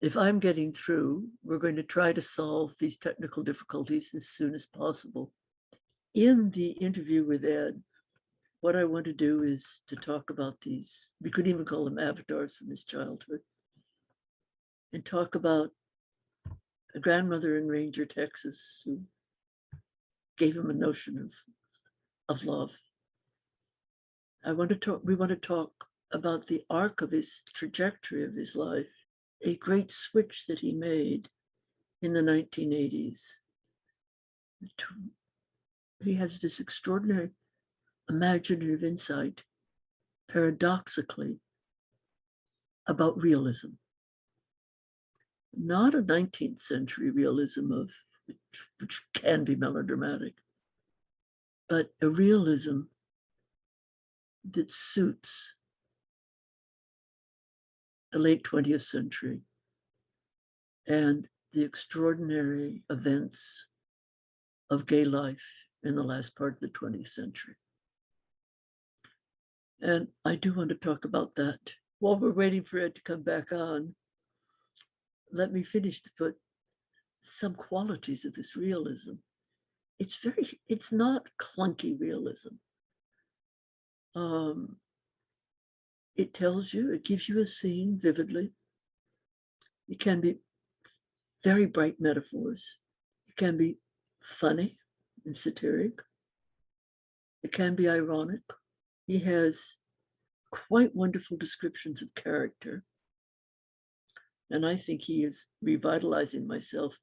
if I'm getting through, we're going to try to solve these technical difficulties as soon as possible. In the interview with Ed, what I want to do is to talk about these, we could even call them avatars from his childhood, and talk about a grandmother in Ranger, Texas, who gave him a notion of love. We want to talk about the arc of his trajectory of his life, a great switch that he made in the 1980s. He has this extraordinary imaginative insight, paradoxically, about realism. Not a 19th century realism of which can be melodramatic, but a realism that suits the late 20th century and the extraordinary events of gay life in the last part of the 20th century. And I do want to talk about that. While we're waiting for Ed to come back on, let me finish to put some qualities of this realism. It's not clunky realism. It tells you, it gives you a scene vividly. It can be very bright metaphors. It can be funny and satiric. It can be ironic. He has quite wonderful descriptions of character. And I think he is revitalizing myself,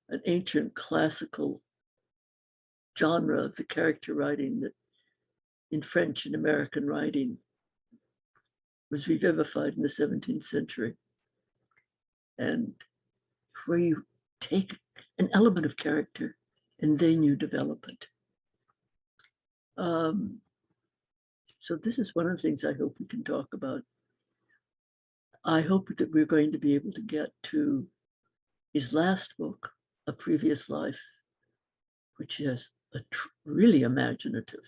an ancient classical genre of the character writing that in French and American writing was revivified in the 17th century. And where you take an element of character and then you develop it. So this is one of the things I hope we can talk about. I hope that we're going to be able to get to his last book, A Previous Life, which is a really imaginative,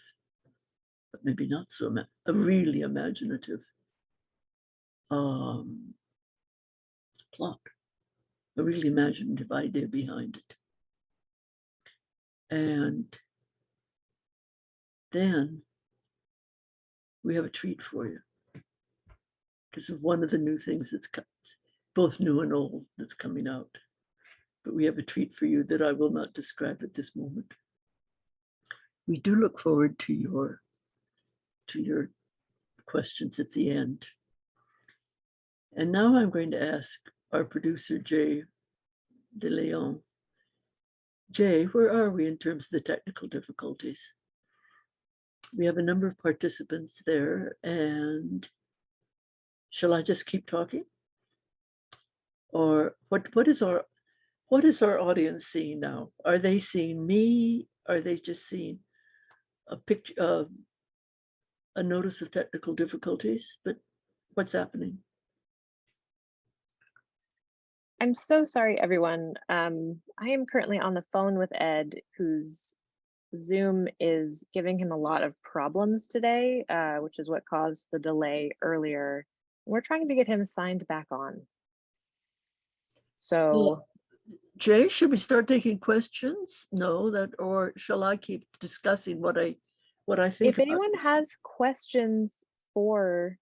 but maybe not so, a really imaginative plot, a really imaginative idea behind it. And then we have a treat for you because of one of the new things that's both new and old that's coming out. But we have a treat for you that I will not describe at this moment. We do look forward to your questions at the end. And now I'm going to ask our producer, Jay De Leon. Jay, where are we in terms of the technical difficulties? We have a number of participants there, and shall I just keep talking? Or what is our audience seeing now? Are they seeing me? Are they just seeing a picture, a notice of technical difficulties? But what's happening? I'm so sorry, everyone. I am currently on the phone with Ed, whose Zoom is giving him a lot of problems today, which is what caused the delay earlier. We're trying to get him signed back on. So, well, Jay, should we start taking questions? No, or shall I keep discussing what I think? If anyone has questions for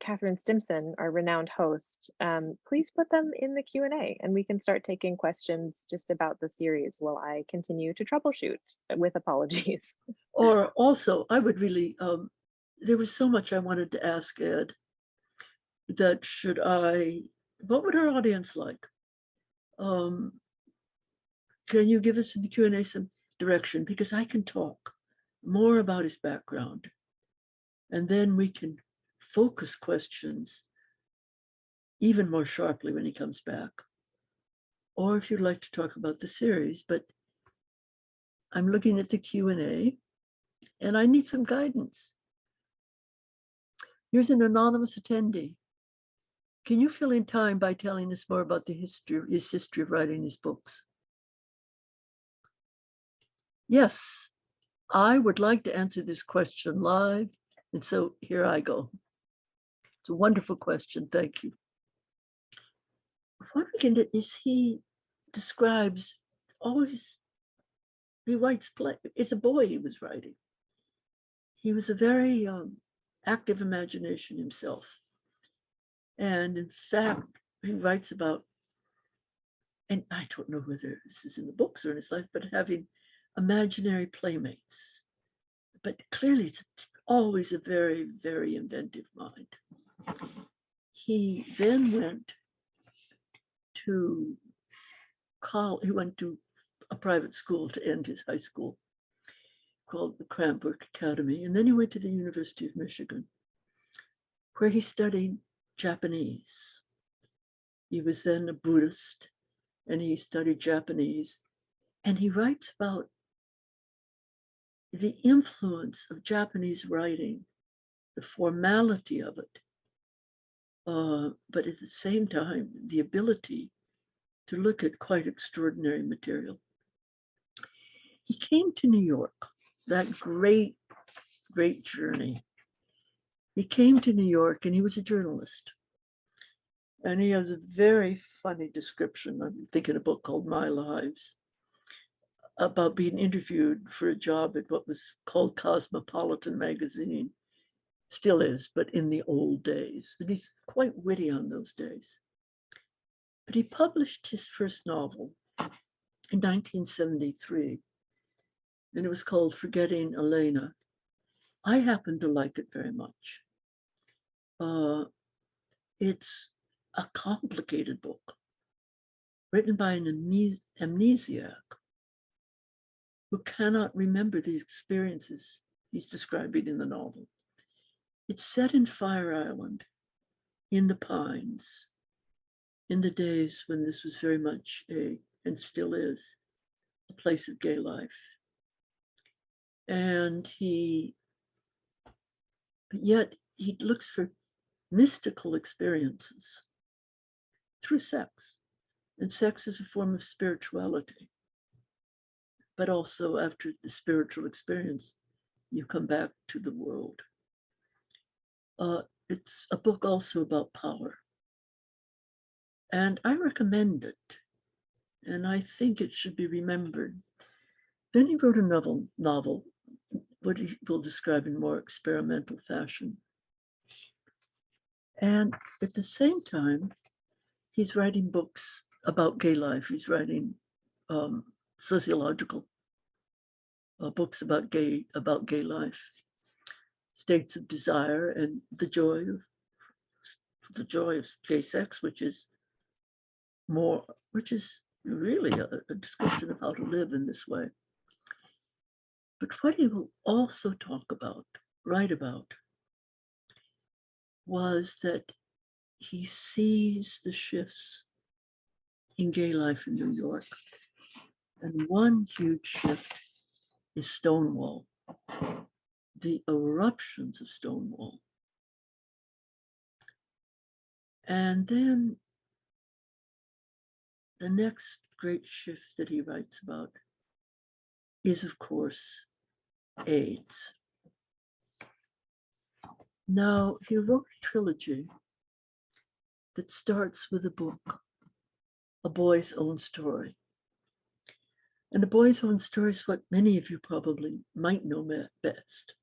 Catharine Stimpson, our renowned host, please put them in the Q&A and we can start taking questions just about the series while I continue to troubleshoot with apologies. Or also, I would really, there was so much I wanted to ask Ed that what would our audience like? Can you give us in the Q&A some direction? Because I can talk more about his background and then we can focus questions even more sharply when he comes back. Or if you'd like to talk about the series, but I'm looking at the Q&A and I need some guidance. Here's an anonymous attendee. Can you fill in time by telling us more about his history of writing his books? Yes, I would like to answer this question live. And so here I go. It's a wonderful question. Thank you. what we can do is he describes always, he writes play. It's a boy he was writing. He was a very active imagination himself. And in fact, he writes about, and I don't know whether this is in the books or in his life, but having imaginary playmates. But clearly, it's always a very, very inventive mind. He then went to college. He went to a private school to end his high school called the Cranbrook Academy. And then he went to the University of Michigan, where he studied Japanese. He was then a Buddhist and he studied Japanese. And he writes about the influence of Japanese writing, the formality of it, but at the same time, the ability to look at quite extraordinary material. He came to New York, that great, great journey. He came to New York and he was a journalist. And he has a very funny description. I'm thinking a book called My Lives, about being interviewed for a job at what was called Cosmopolitan magazine. Still is, but in the old days. And he's quite witty on those days. But he published his first novel in 1973, and it was called Forgetting Elena. I happen to like it very much. It's a complicated book written by an amnesiac who cannot remember the experiences he's describing in the novel. It's set in Fire Island, in the Pines, in the days when this was very much and still is, a place of gay life. And but yet he looks for mystical experiences through sex. And sex is a form of spirituality. But also after the spiritual experience, you come back to the world. It's a book also about power. And I recommend it. And I think it should be remembered. Then he wrote a novel, what he will describe in more experimental fashion. And at the same time, he's writing books about gay life. He's writing sociological books about gay life, states of desire, and the joy of gay sex, which is really a description of how to live in this way. But what he will also write about, was that he sees the shifts in gay life in New York. And one huge shift is Stonewall, the eruptions of Stonewall. And then the next great shift that he writes about is, of course, AIDS. Now, he wrote a trilogy that starts with a book, A Boy's Own Story. And A Boy's Own Story is what many of you probably might know best.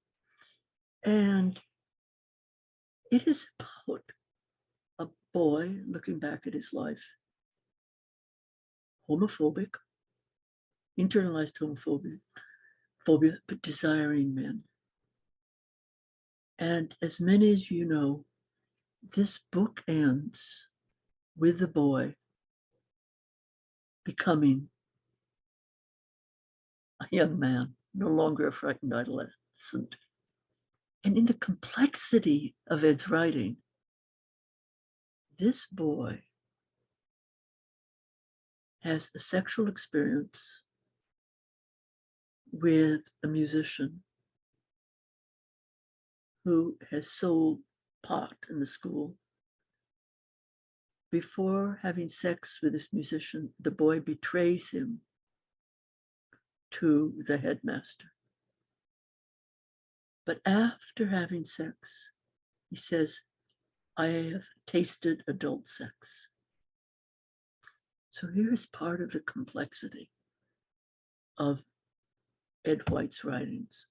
And it is about a boy looking back at his life, homophobic, internalized homophobia, but desiring men. And as many as you know, this book ends with the boy becoming a young man, no longer a frightened adolescent. And in the complexity of Ed's writing, this boy has a sexual experience with a musician who has sold pot in the school. Before having sex with this musician, the boy betrays him to the headmaster. But after having sex, he says, I have tasted adult sex. So here's part of the complexity of Ed White's writings.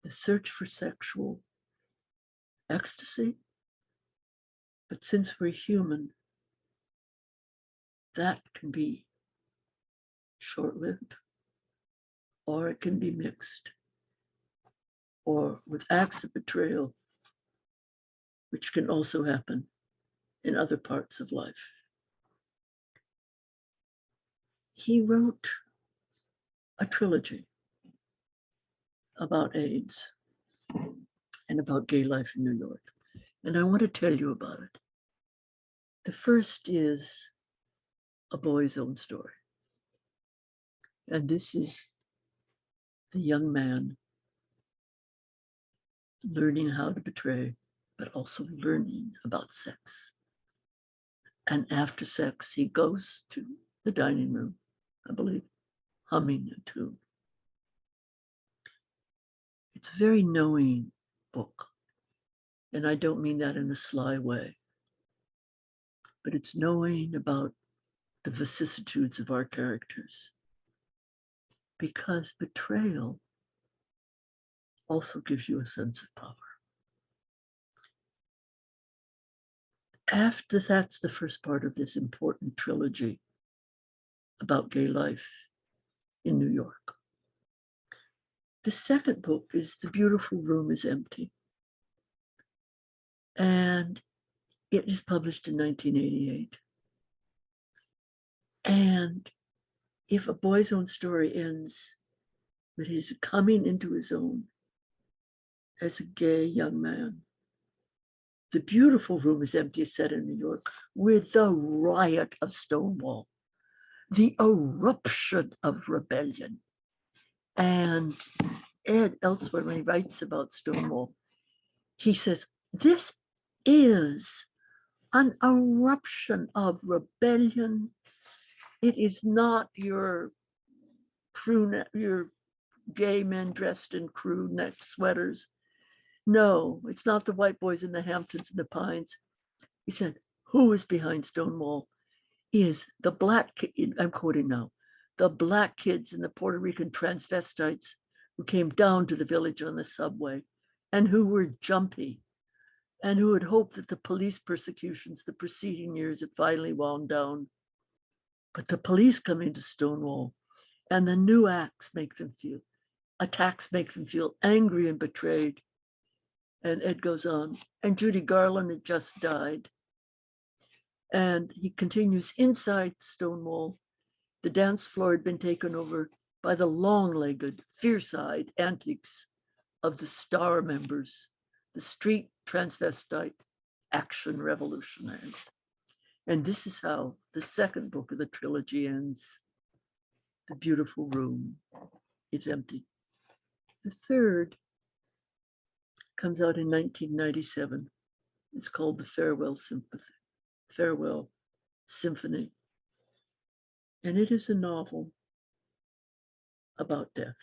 The search for sexual ecstasy, but since we're human, that can be short-lived, or it can be mixed, or with acts of betrayal, which can also happen in other parts of life. He wrote a trilogy about AIDS and about gay life in New York, and I want to tell you about it. The first is A Boy's Own Story, and this is the young man learning how to betray, but also learning about sex. And after sex, he goes to the dining room, I believe, humming a tune. It's a very knowing book, and I don't mean that in a sly way, but it's knowing about the vicissitudes of our characters, because betrayal also gives you a sense of power. After that's the first part of this important trilogy about gay life in New York. The second book is The Beautiful Room is Empty, and it is published in 1988. And if A Boy's Own Story ends with his coming into his own as a gay young man, The Beautiful Room is Empty is set in New York with the riot of Stonewall, the eruption of rebellion. And Ed elsewhere, when he writes about Stonewall, he says, this is an eruption of rebellion. It is not your your gay men dressed in crew neck sweaters. No, it's not the white boys in the Hamptons and the Pines. He said, who is behind Stonewall is the black, I'm quoting now, the black kids and the Puerto Rican transvestites who came down to the village on the subway and who were jumpy and who had hoped that the police persecutions the preceding years had finally wound down. But the police come into Stonewall, and the new attacks make them feel angry and betrayed. And Ed goes on, and Judy Garland had just died. And he continues, inside Stonewall, the dance floor had been taken over by the long-legged, fierce-eyed antics of the star members, the street transvestite action revolutionaries. And this is how the second book of the trilogy ends. The beautiful room is empty. The third comes out in 1997. It's called The Farewell Symphony. And it is a novel about death.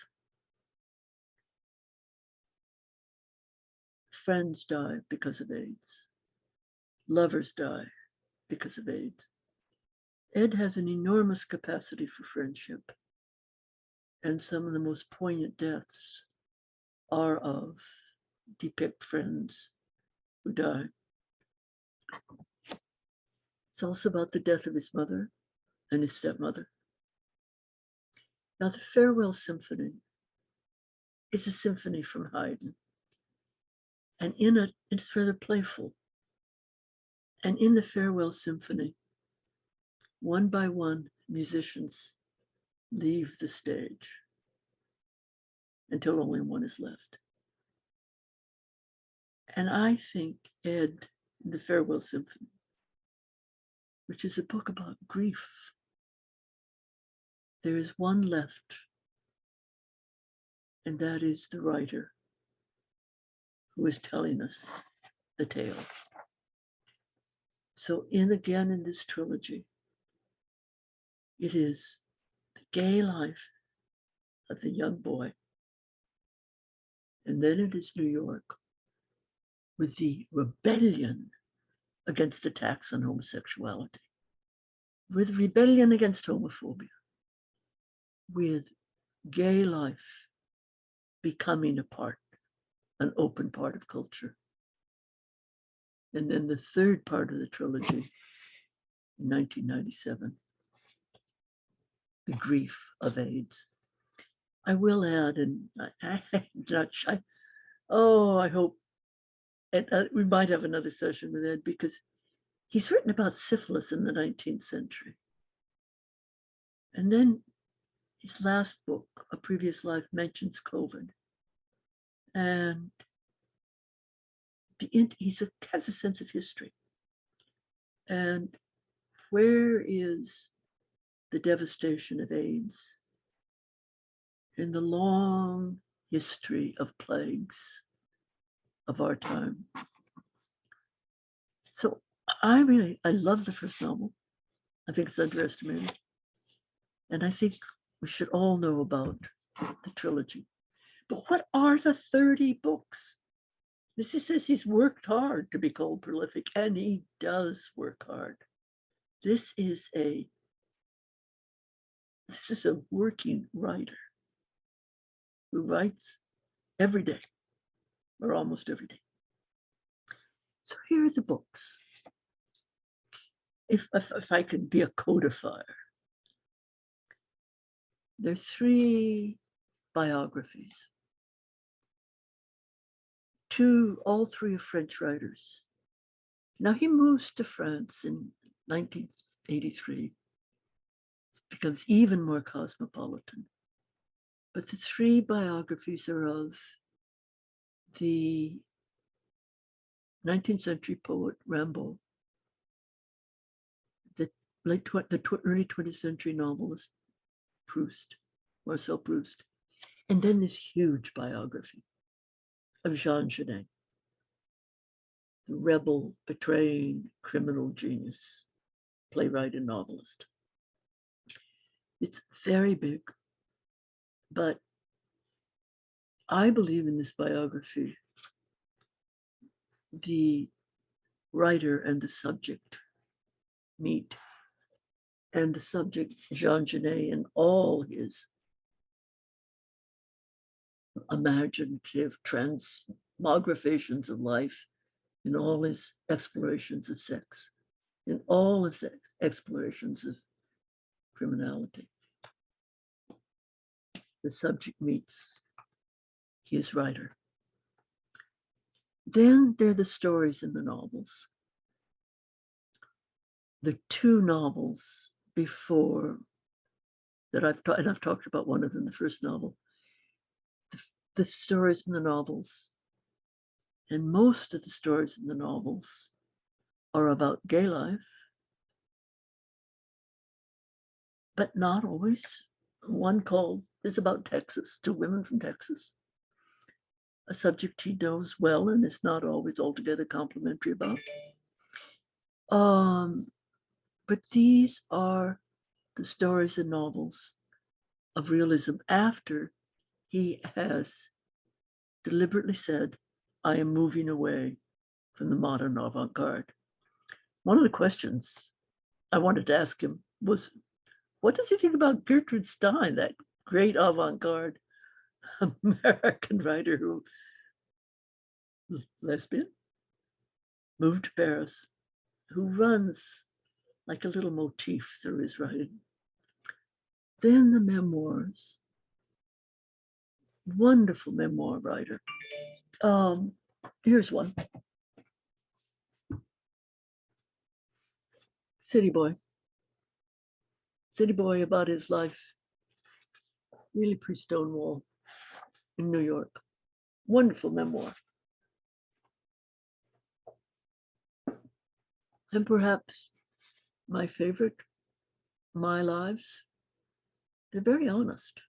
Friends die because of AIDS. Lovers die because of AIDS. Ed has an enormous capacity for friendship, and some of the most poignant deaths depict friends who die. It's also about the death of his mother and his stepmother. Now, the Farewell Symphony is a symphony from Haydn, and in it, it's rather playful. And in the Farewell Symphony, one by one, musicians leave the stage until only one is left. And I think Ed, in the Farewell Symphony, which is a book about grief, there is one left, and that is the writer who is telling us the tale. So in this trilogy, it is the gay life of the young boy, and then it is New York with the rebellion against attacks on homosexuality. with rebellion against homophobia, with gay life becoming an open part of culture. And then the third part of the trilogy, in 1997, the grief of AIDS. I will add, and I'm not shy. Oh, I hope we might have another session with Ed, because he's written about syphilis in the 19th century. And then his last book, A Previous Life, mentions COVID. And he has a sense of history. And where is the devastation of AIDS in the long history of plagues of our time? So I love the first novel. I think it's underestimated. And I think we should all know about the trilogy. But what are the 30 books? He says he's worked hard to be called prolific, and he does work hard. This is a working writer who writes every day, or almost every day. So here are the books. If I could be a codifier, there are 3 biographies. All 3 are French writers. Now he moves to France in 1983, becomes even more cosmopolitan. But the 3 biographies are of the 19th century poet Rimbaud, the early 20th century novelist Marcel Proust, and then this huge biography of Jean Genet, the rebel, betraying, criminal genius, playwright and novelist. It's very big, but I believe in this biography, the writer and the subject meet, and the subject, Jean Genet, and all his imaginative transmogrifications of life, in all his explorations of sex, in all his explorations of criminality. The subject meets his writer. Then there are the stories in the novels. The 2 novels before that I've talked about one of them, the first novel. The stories in the novels, and most of the stories in the novels, are about gay life, but not always. One is about Texas, 2 women from Texas, a subject he knows well and is not always altogether complimentary about. But these are the stories and novels of realism after he has deliberately said, I am moving away from the modern avant-garde. One of the questions I wanted to ask him was, what does he think about Gertrude Stein, that great avant-garde American writer who, lesbian, moved to Paris, who runs like a little motif through his writing. Then the memoirs, wonderful memoir writer. Here's one. City boy about his life, really pre-Stonewall in New York. Wonderful memoir. And perhaps my favorite, My Lives. They're very honest,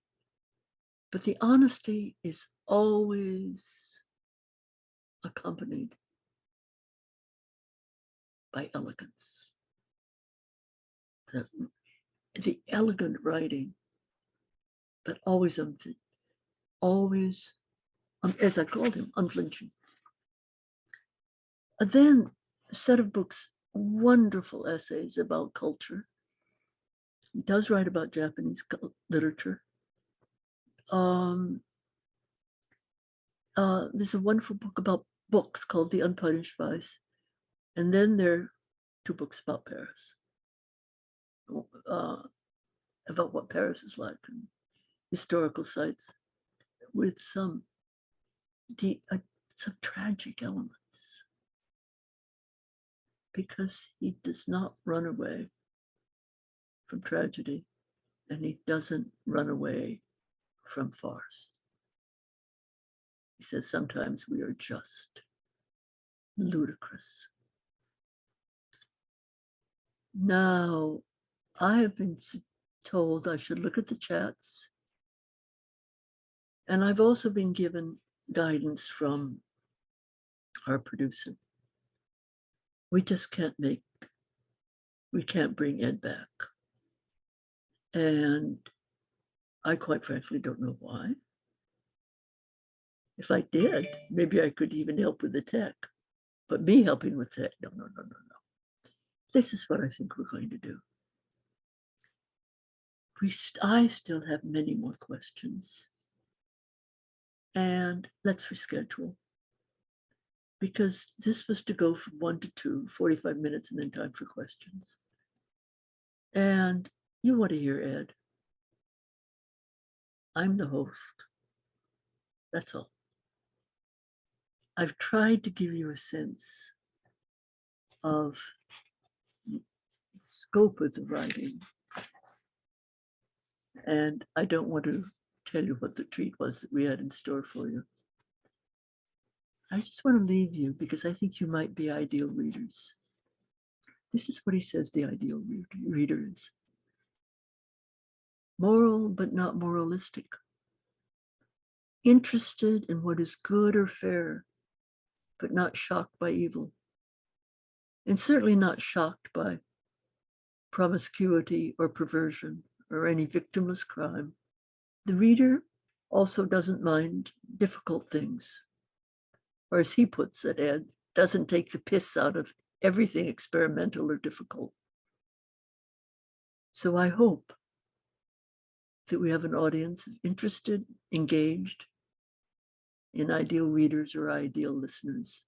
but the honesty is always accompanied by elegance. The elegant writing, but always, as I called him, unflinching. And then a set of books, wonderful essays about culture, He does write about Japanese literature. There's a wonderful book about books called The Unpunished Vice. And then there are 2 books about Paris, about what Paris is like, and historical sites with some some tragic elements, because he does not run away from tragedy, and he doesn't run away from farce. He says sometimes we are just ludicrous. Now, I have been told I should look at the chats, and I've also been given guidance from our producer. We just can't bring Ed back. And I quite frankly don't know why. If I did, maybe I could even help with the tech. But me helping with tech, no. This is what I think we're going to do. I still have many more questions. And let's reschedule. Because this was to go from 1 to 2, 45 minutes, and then time for questions. And you want to hear Ed. I'm the host. That's all. I've tried to give you a sense of the scope of the writing. And I don't want to tell you what the treat was that we had in store for you. I just want to leave you because I think you might be ideal readers. This is what he says the ideal reader is. Moral, but not moralistic. Interested in what is good or fair, but not shocked by evil. And certainly not shocked by promiscuity or perversion or any victimless crime. The reader also doesn't mind difficult things, or as he puts it, Ed, doesn't take the piss out of everything experimental or difficult. So I hope that we have an audience interested, engaged, in ideal readers or ideal listeners.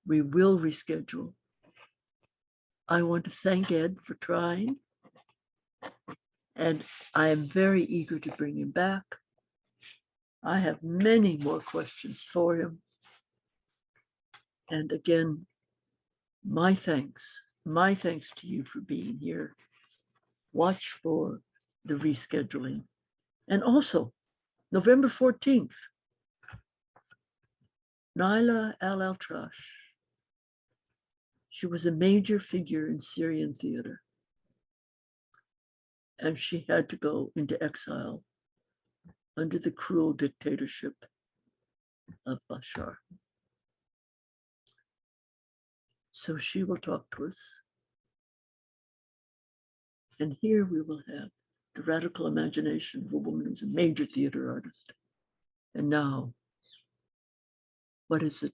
We will reschedule. I want to thank Ed for trying, and I am very eager to bring him back. I have many more questions for him. And again, my thanks to you for being here. Watch for the rescheduling. And also, November 14th, Naila Al-Altrash. She was a major figure in Syrian theater. And she had to go into exile under the cruel dictatorship of Bashar. So she will talk to us. And here we will have the radical imagination of a woman who's a major theater artist. And now, what is it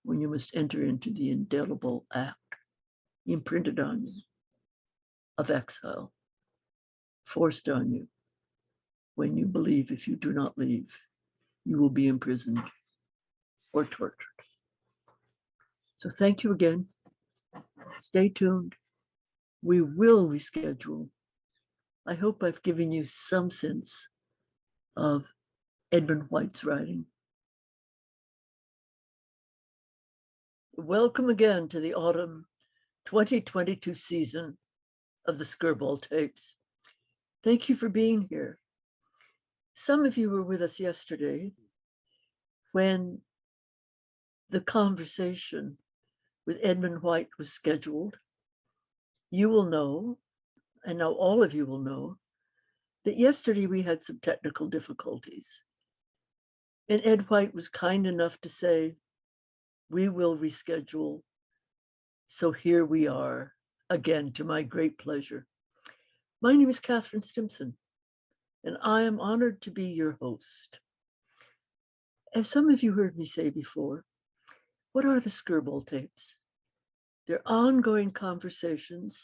when you must enter into the indelible act imprinted on you of exile, forced on you, when you believe if you do not leave, you will be imprisoned or tortured. So thank you again. Stay tuned. We will reschedule. I hope I've given you some sense of Edmund White's writing. Welcome again to the autumn 2022 season of the Skirball Tapes. Thank you for being here. Some of you were with us yesterday when the conversation with Edmund White was scheduled. You will know, and now all of you will know, that yesterday we had some technical difficulties. And Ed White was kind enough to say, we will reschedule. So here we are again, to my great pleasure. My name is Catharine Stimpson, and I am honored to be your host. As some of you heard me say before, what are the Skirball Tapes? They're ongoing conversations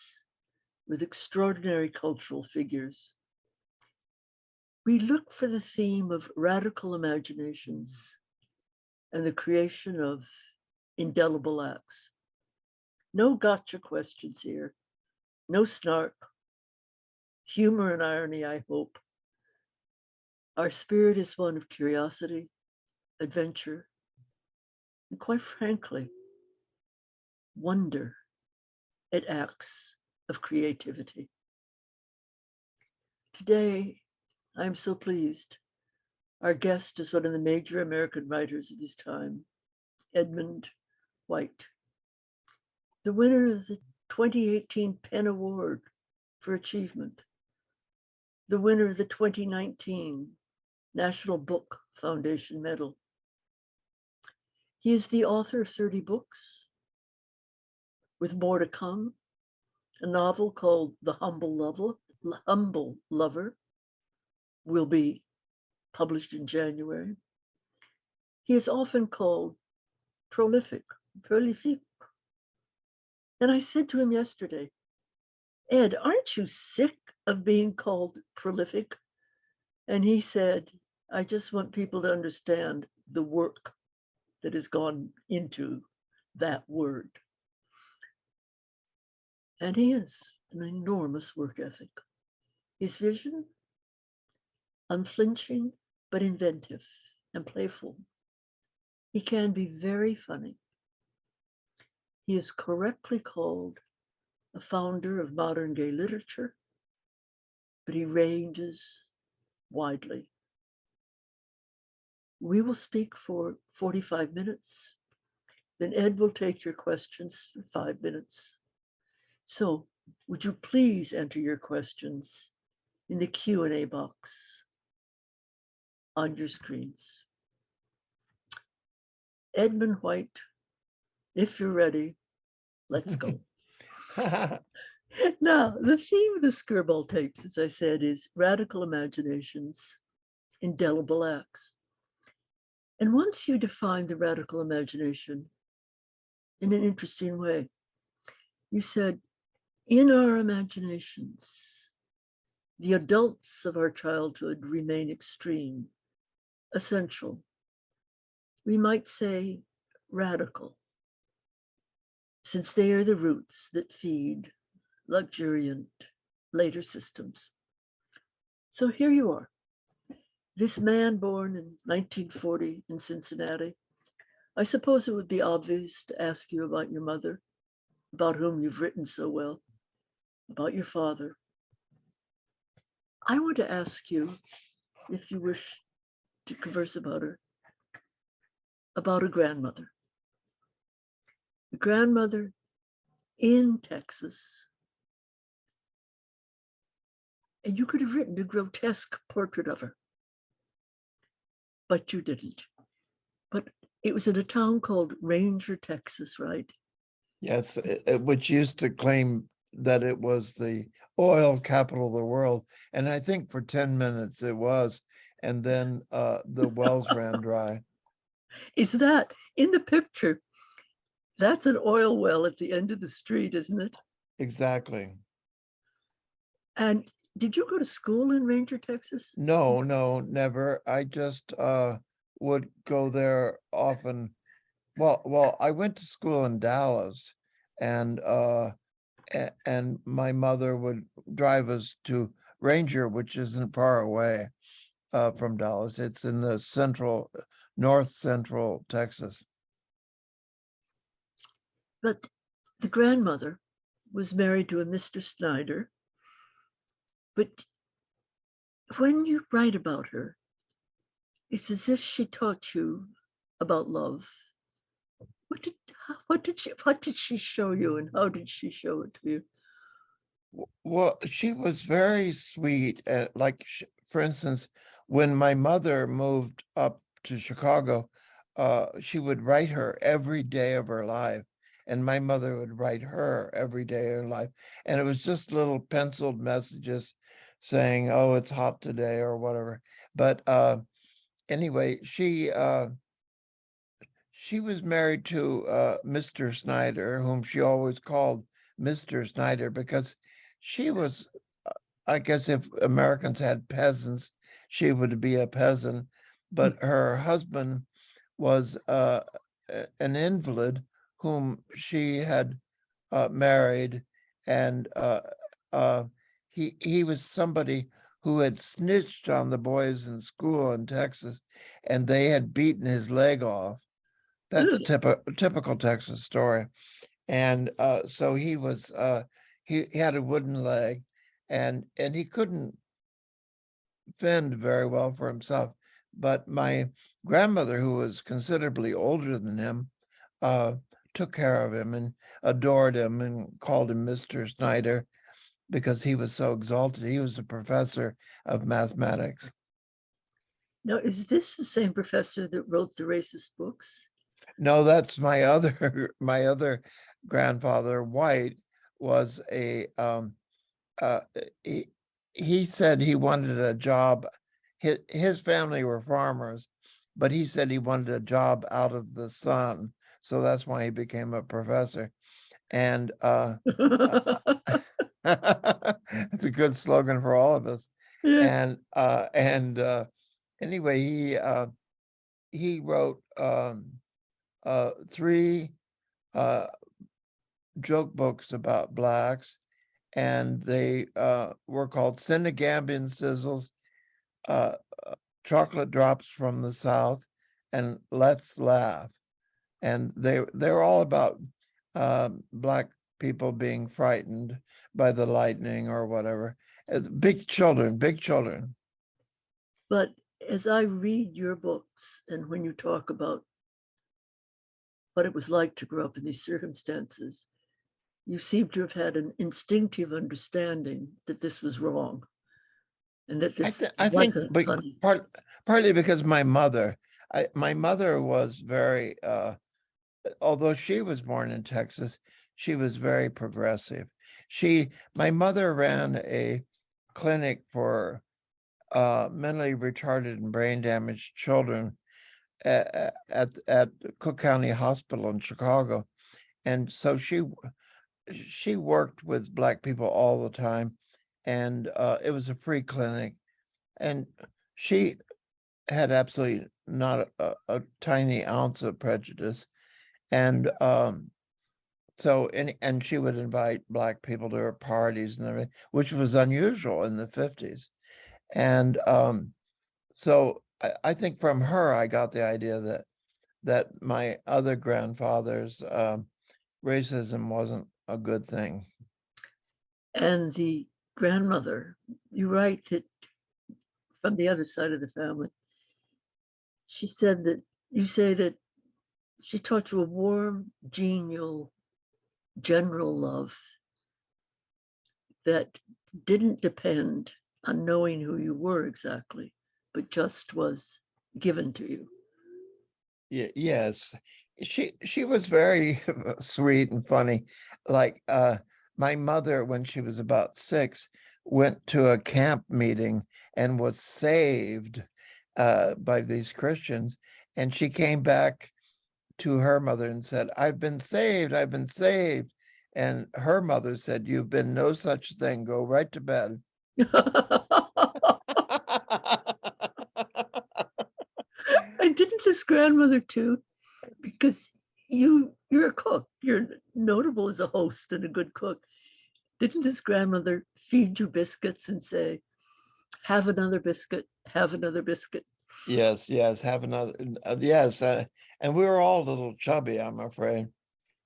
with extraordinary cultural figures. We look for the theme of radical imaginations and the creation of indelible acts. No gotcha questions here, no snark, humor and irony, I hope. Our spirit is one of curiosity, adventure, and quite frankly, wonder at acts of creativity. Today, I am so pleased. Our guest is one of the major American writers of his time, Edmund White, the winner of the 2018 Penn Award for Achievement, the winner of the 2019 National Book Foundation Medal. He is the author of 30 books, with more to come, a novel called The Humble Lover will be published in January. He is often called prolific. And I said to him yesterday, Ed, aren't you sick of being called prolific? And he said, I just want people to understand the work that has gone into that word. And he has an enormous work ethic. His vision, unflinching, but inventive and playful. He can be very funny. He is correctly called a founder of modern gay literature, but he ranges widely. We will speak for 45 minutes. Then Ed will take your questions for 5 minutes. So would you please enter your questions in the Q&A box on your screens. Edmund White, if you're ready, let's go. Now, the theme of the Skirball Tapes, as I said, is radical imaginations, indelible acts. And once you define the radical imagination in an interesting way, you said, in our imaginations, the adults of our childhood remain extreme, essential. We might say radical, since they are the roots that feed luxuriant later systems. So here you are, this man born in 1940 in Cincinnati. I suppose it would be obvious to ask you about your mother, about whom you've written so well, about your father. I want to ask you, if you wish to converse about her, about a grandmother. A grandmother in Texas. And you could have written a grotesque portrait of her, but you didn't. But it was in a town called Ranger, Texas, right? Yes, which used to claim that it was the oil capital of the world. And I think for 10 minutes it was. And then the wells ran dry. Is that in the picture? That's an oil well at the end of the street, isn't it? Exactly. And did you go to school in Ranger, Texas? No, never. I just would go there often. Well, I went to school in Dallas, and my mother would drive us to Ranger, which isn't far away from Dallas. It's in the north central Texas. But the grandmother was married to a Mr. Snyder. But when you write about her, it's as if she taught you about love. What did she show you, and how did she show it to you? Well, she was very sweet. For instance, when my mother moved up to Chicago, she would write her every day of her life. And my mother would write her every day of her life. And it was just little penciled messages saying, oh, it's hot today or whatever. But anyway, she was married to Mr. Snyder, whom she always called Mr. Snyder, because she was, I guess if Americans had peasants, she would be a peasant, but her husband was an invalid whom she had married, and he was somebody who had snitched on the boys in school in Texas, and they had beaten his leg off. That's typical Texas story. And so he was he had a wooden leg, and he couldn't fend very well for himself. But my grandmother, who was considerably older than him, uh, took care of him and adored him and called him Mr. Snyder because he was so exalted. He was a professor of mathematics. Now, is this the same professor that wrote the racist books? No, that's my other my other grandfather. White was a uh, he, he said he wanted a job. His family were farmers, but he said he wanted a job out of the sun. So that's why he became a professor. And it's a good slogan for all of us. Yeah. And anyway, he wrote 3 joke books about blacks, and they were called Senegambian Sizzles, uh, Chocolate Drops from the South, and Let's Laugh. And they're all about black people being frightened by the lightning or whatever. Big children, big children. But as I read your books, and when you talk about what it was like to grow up in these circumstances, you seem to have had an instinctive understanding that this was wrong and that this I think wasn't funny. partly because my mother was very although she was born in Texas, she was very progressive. My mother ran a clinic for mentally retarded and brain damaged children at Cook County Hospital in Chicago, and so she worked with black people all the time, and it was a free clinic, and she had absolutely not a tiny ounce of prejudice, and so and she would invite black people to her parties and everything, which was unusual in the 50s. And so I think from her I got the idea that my other grandfather's racism wasn't a good thing. And the grandmother, you write that from the other side of the family, she said that you say that she taught you a warm, genial, general love that didn't depend on knowing who you were exactly, but just was given to you. Yes, she was very sweet and funny. Like my mother, when she was about 6, went to a camp meeting and was saved by these Christians, and she came back to her mother and said, "I've been saved, I've been saved." And her mother said, "You've been no such thing. Go right to bed." And didn't this grandmother too? Because you're a cook, you're notable as a host and a good cook. Didn't this grandmother feed you biscuits and say, have another biscuit, have another biscuit? Yes, yes, have another. Yes, and we were all a little chubby, I'm afraid.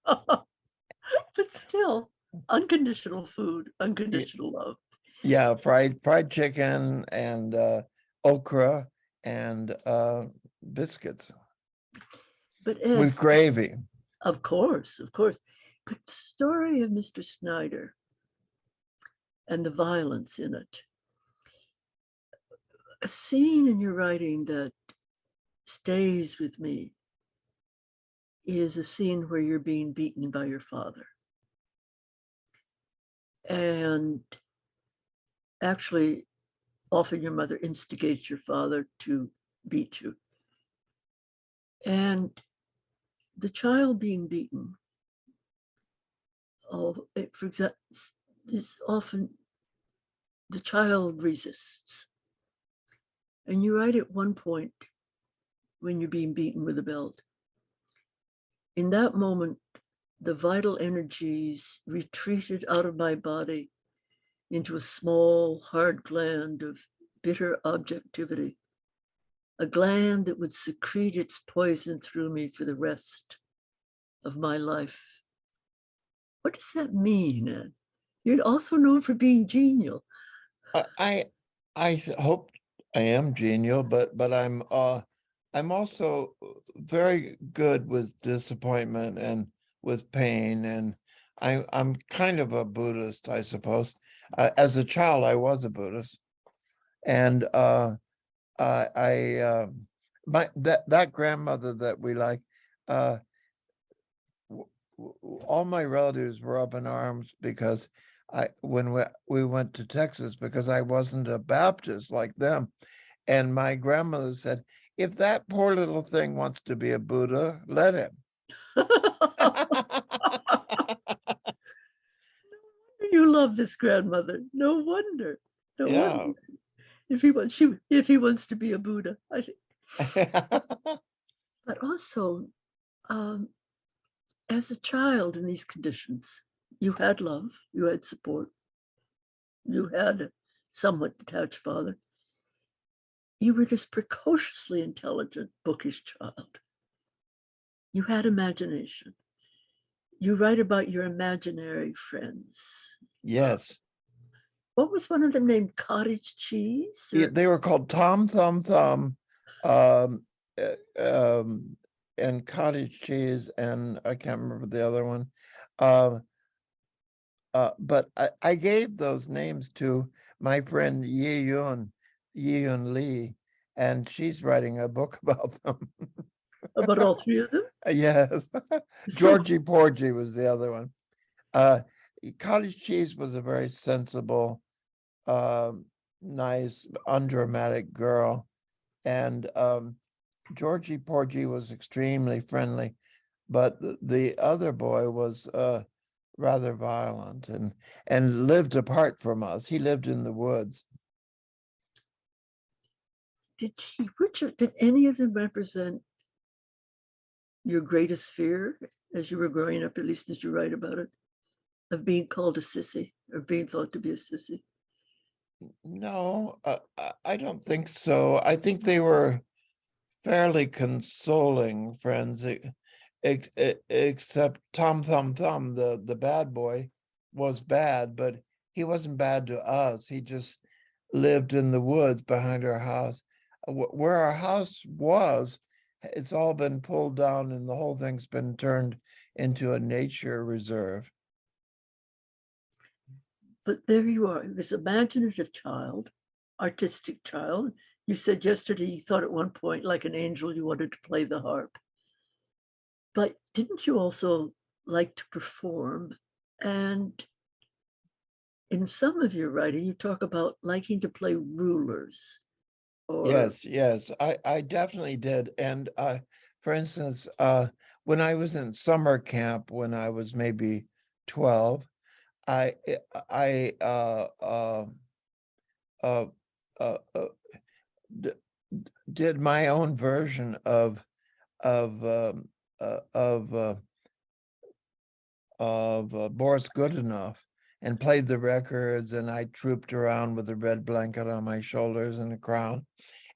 But still, unconditional food, Ye- unconditional love. Yeah, fried chicken and okra and biscuits But Ed, with gravy. of course, of course. But the story of Mr. Snyder and the violence in it, a scene in your writing that stays with me is a scene where you're being beaten by your father. And actually, often your mother instigates your father to beat you. And the child being beaten, oh, for example, is often the child resists. And you write at one point when you're being beaten with a belt. In that moment, the vital energies retreated out of my body into a small, hard gland of bitter objectivity, a gland that would secrete its poison through me for the rest of my life. What does that mean, Ed? You're also known for being genial. I hope I am genial, but I'm also very good with disappointment and with pain, and I'm kind of a Buddhist, I suppose. As a child, I was a Buddhist, and my that grandmother that we like, uh, all my relatives were up in arms because when we went to Texas, because I wasn't a Baptist like them. And my grandmother said, if that poor little thing wants to be a Buddha, let him. You love this grandmother. No wonder. No Yeah. wonder. If he wants to be a Buddha. But also, um, as a child in these conditions, you had love, you had support, you had a somewhat detached father. You were this precociously intelligent, bookish child. You had imagination. You write about your imaginary friends. Yes. What was one of them named Cottage Cheese? They were called Tom Thumb Thumb, um, and Cottage Cheese, and I can't remember the other one. But I gave those names to my friend Yi Yun Lee, and she's writing a book about them. About all three of them? Yes. Georgie Porgy was the other one. Cottage Cheese was a very sensible, nice, undramatic girl. And Georgie Porgy was extremely friendly, but the other boy was rather violent and lived apart from us. He lived in the woods. Did any of them represent your greatest fear as you were growing up, at least as you write about it, of being called a sissy or being thought to be a sissy? No, I don't think so. I think they were fairly consoling friends, except Tom Thumb Thumb, the bad boy, was bad, but he wasn't bad to us. He just lived in the woods behind our house. Where our house was, it's all been pulled down and the whole thing's been turned into a nature reserve. But there you are, this imaginative child, artistic child. You said yesterday you thought at one point, like an angel, you wanted to play the harp. But didn't you also like to perform? And in some of your writing, you talk about liking to play rulers. Or Yes, I definitely did. And for instance, when I was in summer camp, when I was maybe 12, I uh, uh, d- did my own version of Boris Goodenough and played the records, and I trooped around with a red blanket on my shoulders and a crown.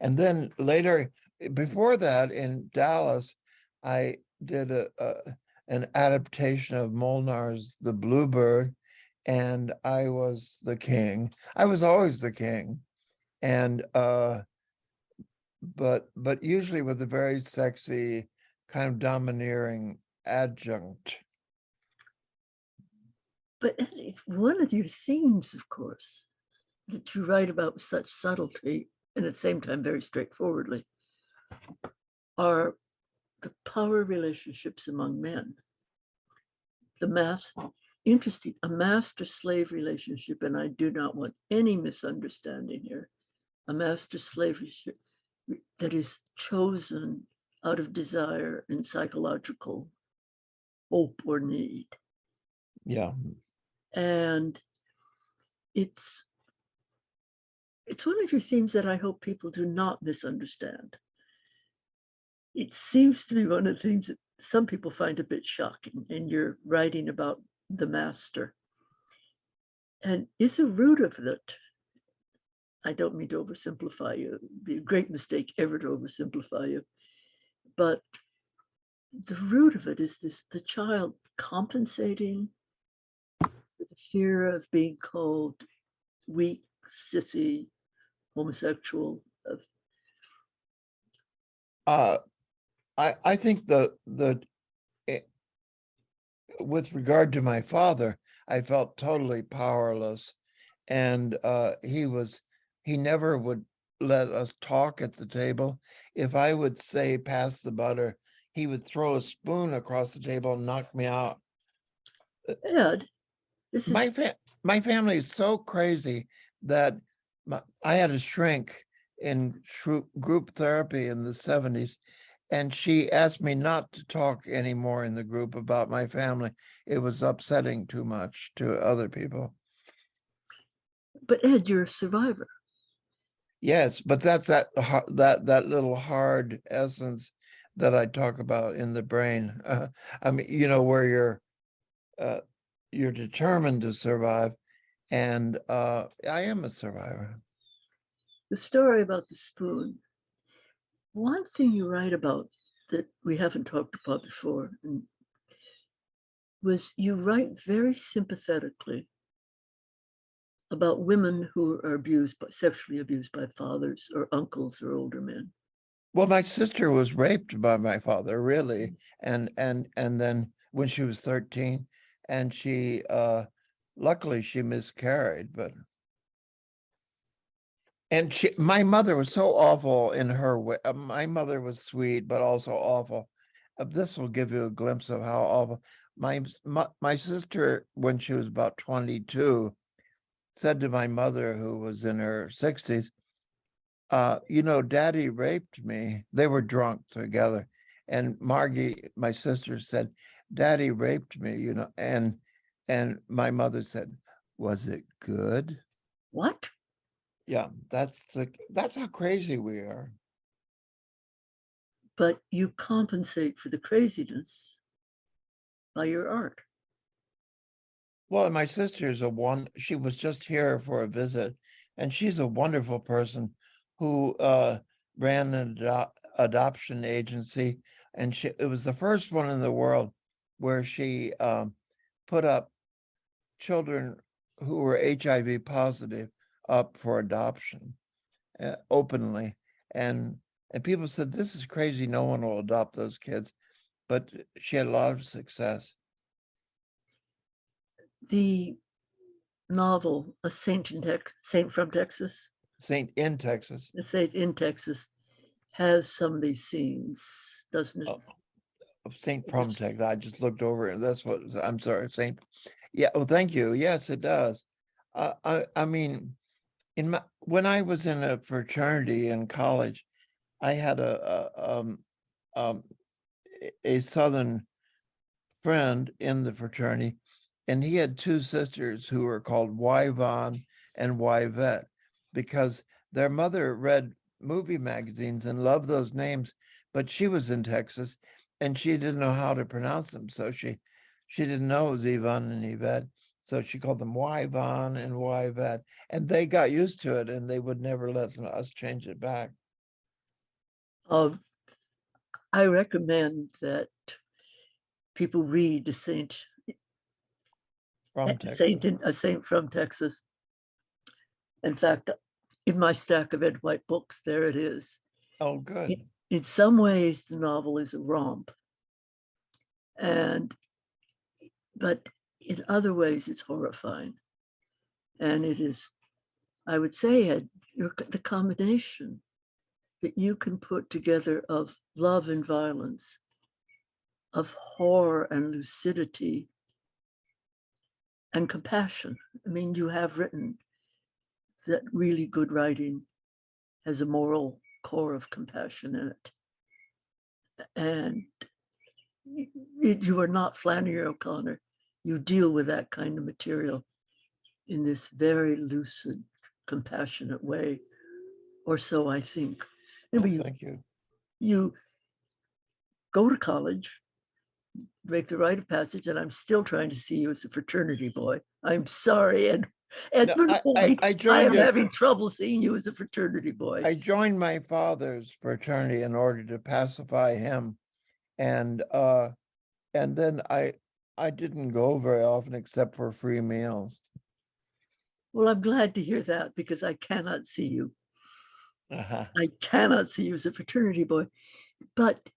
And then later, before that, in Dallas, I did an adaptation of Molnar's The Bluebird, and I was the king. I was always the king, and but usually with a very sexy, kind of domineering adjunct. but one of your themes, of course, that you write about with such subtlety and at the same time very straightforwardly, are the power relationships among men. A master-slave relationship, and I do not want any misunderstanding here, a master-slave relationship that is chosen out of desire and psychological hope or need. Yeah. And it's one of your themes that I hope people do not misunderstand. It seems to be one of the things that some people find a bit shocking, and you're writing about the master. And is the root of it, I don't mean to oversimplify you, it'd be a great mistake ever to oversimplify you, but the root of it is this, the child compensating with the fear of being called weak, sissy, homosexual. I think with regard to my father, I felt totally powerless, and he never would let us talk at the table. If I would say pass the butter, he would throw a spoon across the table and knock me out. Ed, this is My family is so crazy that I had a shrink in group therapy in the 70s, and she asked me not to talk anymore in the group about my family. It was upsetting too much to other people. but Ed, you're a survivor. Yes, but that's that little hard essence that I talk about in the brain. I mean, where you're determined to survive, and I am a survivor. The story about the spoon. One thing you write about that we haven't talked about before was you write very sympathetically about women who are sexually abused by fathers or uncles or older men. Well, my sister was raped by my father, really, and then when she was 13, and she luckily she miscarried, but my mother was so awful in her way. My mother was sweet, but also awful. This will give you a glimpse of how awful. My sister, when she was about 22, said to my mother, who was in her 60s, Daddy raped me. They were drunk together. And Margie, my sister, said, Daddy raped me, and my mother said, was it good? What? Yeah, that's how crazy we are. But you compensate for the craziness by your art. Well, my sister's she was just here for a visit, and she's a wonderful person who ran an adoption agency, and it was the first one in the world where she put up children who were HIV positive up for adoption openly, and people said, this is crazy, no one will adopt those kids, but she had a lot of success. The novel A Saint from Texas, Saint in Texas. A Saint in Texas, has some of these scenes, doesn't it? Of Saint from Texas. I just looked over and that's what I'm sorry, Saint. Yeah, well, thank you. Yes, it does. I mean, when I was in a fraternity in college, I had a Southern friend in the fraternity, and he had two sisters who were called Yvonne and Yvette because their mother read movie magazines and loved those names, but she was in Texas and she didn't know how to pronounce them. So she didn't know it was Yvonne and Yvette. So she called them Yvonne and Yvette, and they got used to it and they would never let us change it back. I recommend that people read A Saint from Texas. In fact, in my stack of Ed White books, there it is. Oh, good. In some ways, the novel is a romp, but in other ways, it's horrifying. And it is, I would say, Ed, the combination that you can put together of love and violence, of horror and lucidity, and compassion. I mean, you have written that really good writing has a moral core of compassion in it. And you are not Flannery O'Connor. You deal with that kind of material in this very lucid, compassionate way, or so I think. Oh, Anyway, thank you. you go to college, make the rite of passage, and I'm still trying to see you as a fraternity boy. I'm sorry, Edmund White, I I joined am it. having trouble seeing you as a fraternity boy. I joined my father's fraternity in order to pacify him, and then I didn't go very often except for free meals. Well, I'm glad to hear that because I cannot see you. Uh-huh. I cannot see you as a fraternity boy. But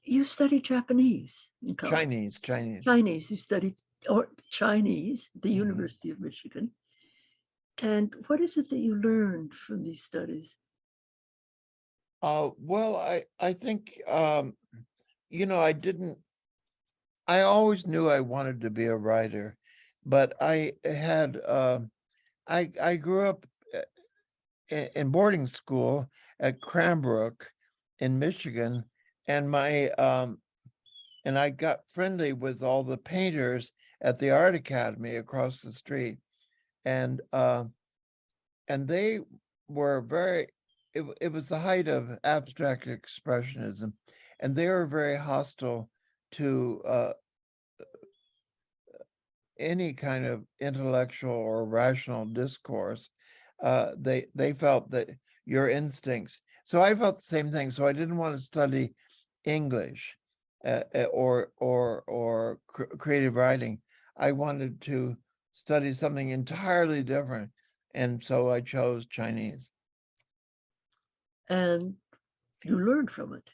you studied Japanese in college. Chinese. Chinese, you studied or Chinese at the Mhm. University of Michigan. And what is it that you learned from these studies? Well, I think I always knew I wanted to be a writer, but I grew up in boarding school at Cranbrook in Michigan, and I got friendly with all the painters at the Art Academy across the street, and they were very. It was the height of abstract expressionism, and they were very hostile to any kind of intellectual or rational discourse. They felt that your instincts. So I felt the same thing. So I didn't want to study English or creative writing. I wanted to study something entirely different, and so I chose Chinese. And you learned from it.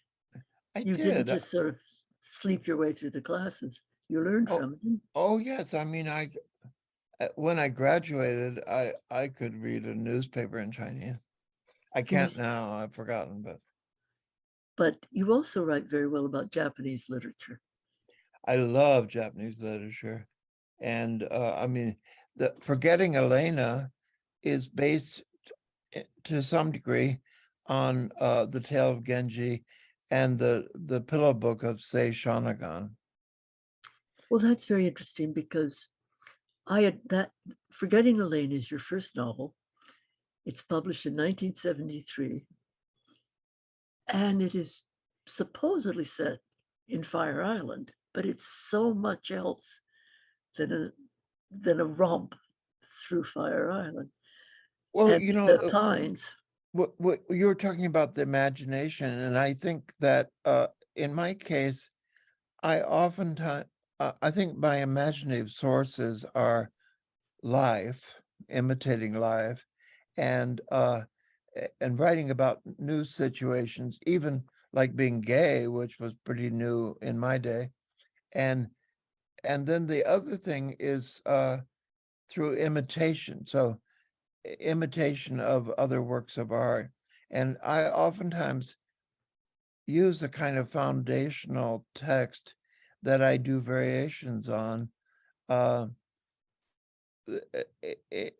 I You didn't did. just sort of sleep your way through the classes. You learned Oh, from it. oh yes. I mean, when I graduated, I could read a newspaper in Chinese. I can't now. I've forgotten, But you also write very well about Japanese literature. I love Japanese literature. And I mean, the Forgetting Elena is based to some degree on the Tale of Genji and the Pillow Book of Sei Shonagon. Well, that's very interesting because I had that Forgetting Elaine is your first novel. It's published in 1973. And it is supposedly set in Fire Island, but it's so much else than a romp through Fire Island. Well, And the Pines. what you were talking about the imagination, and I think that in my case, I oftentimes I think my imaginative sources are life, imitating life, and writing about new situations, even like being gay, which was pretty new in my day. And then the other thing is through imitation. So imitation of other works of art. And I oftentimes use a kind of foundational text that I do variations on uh,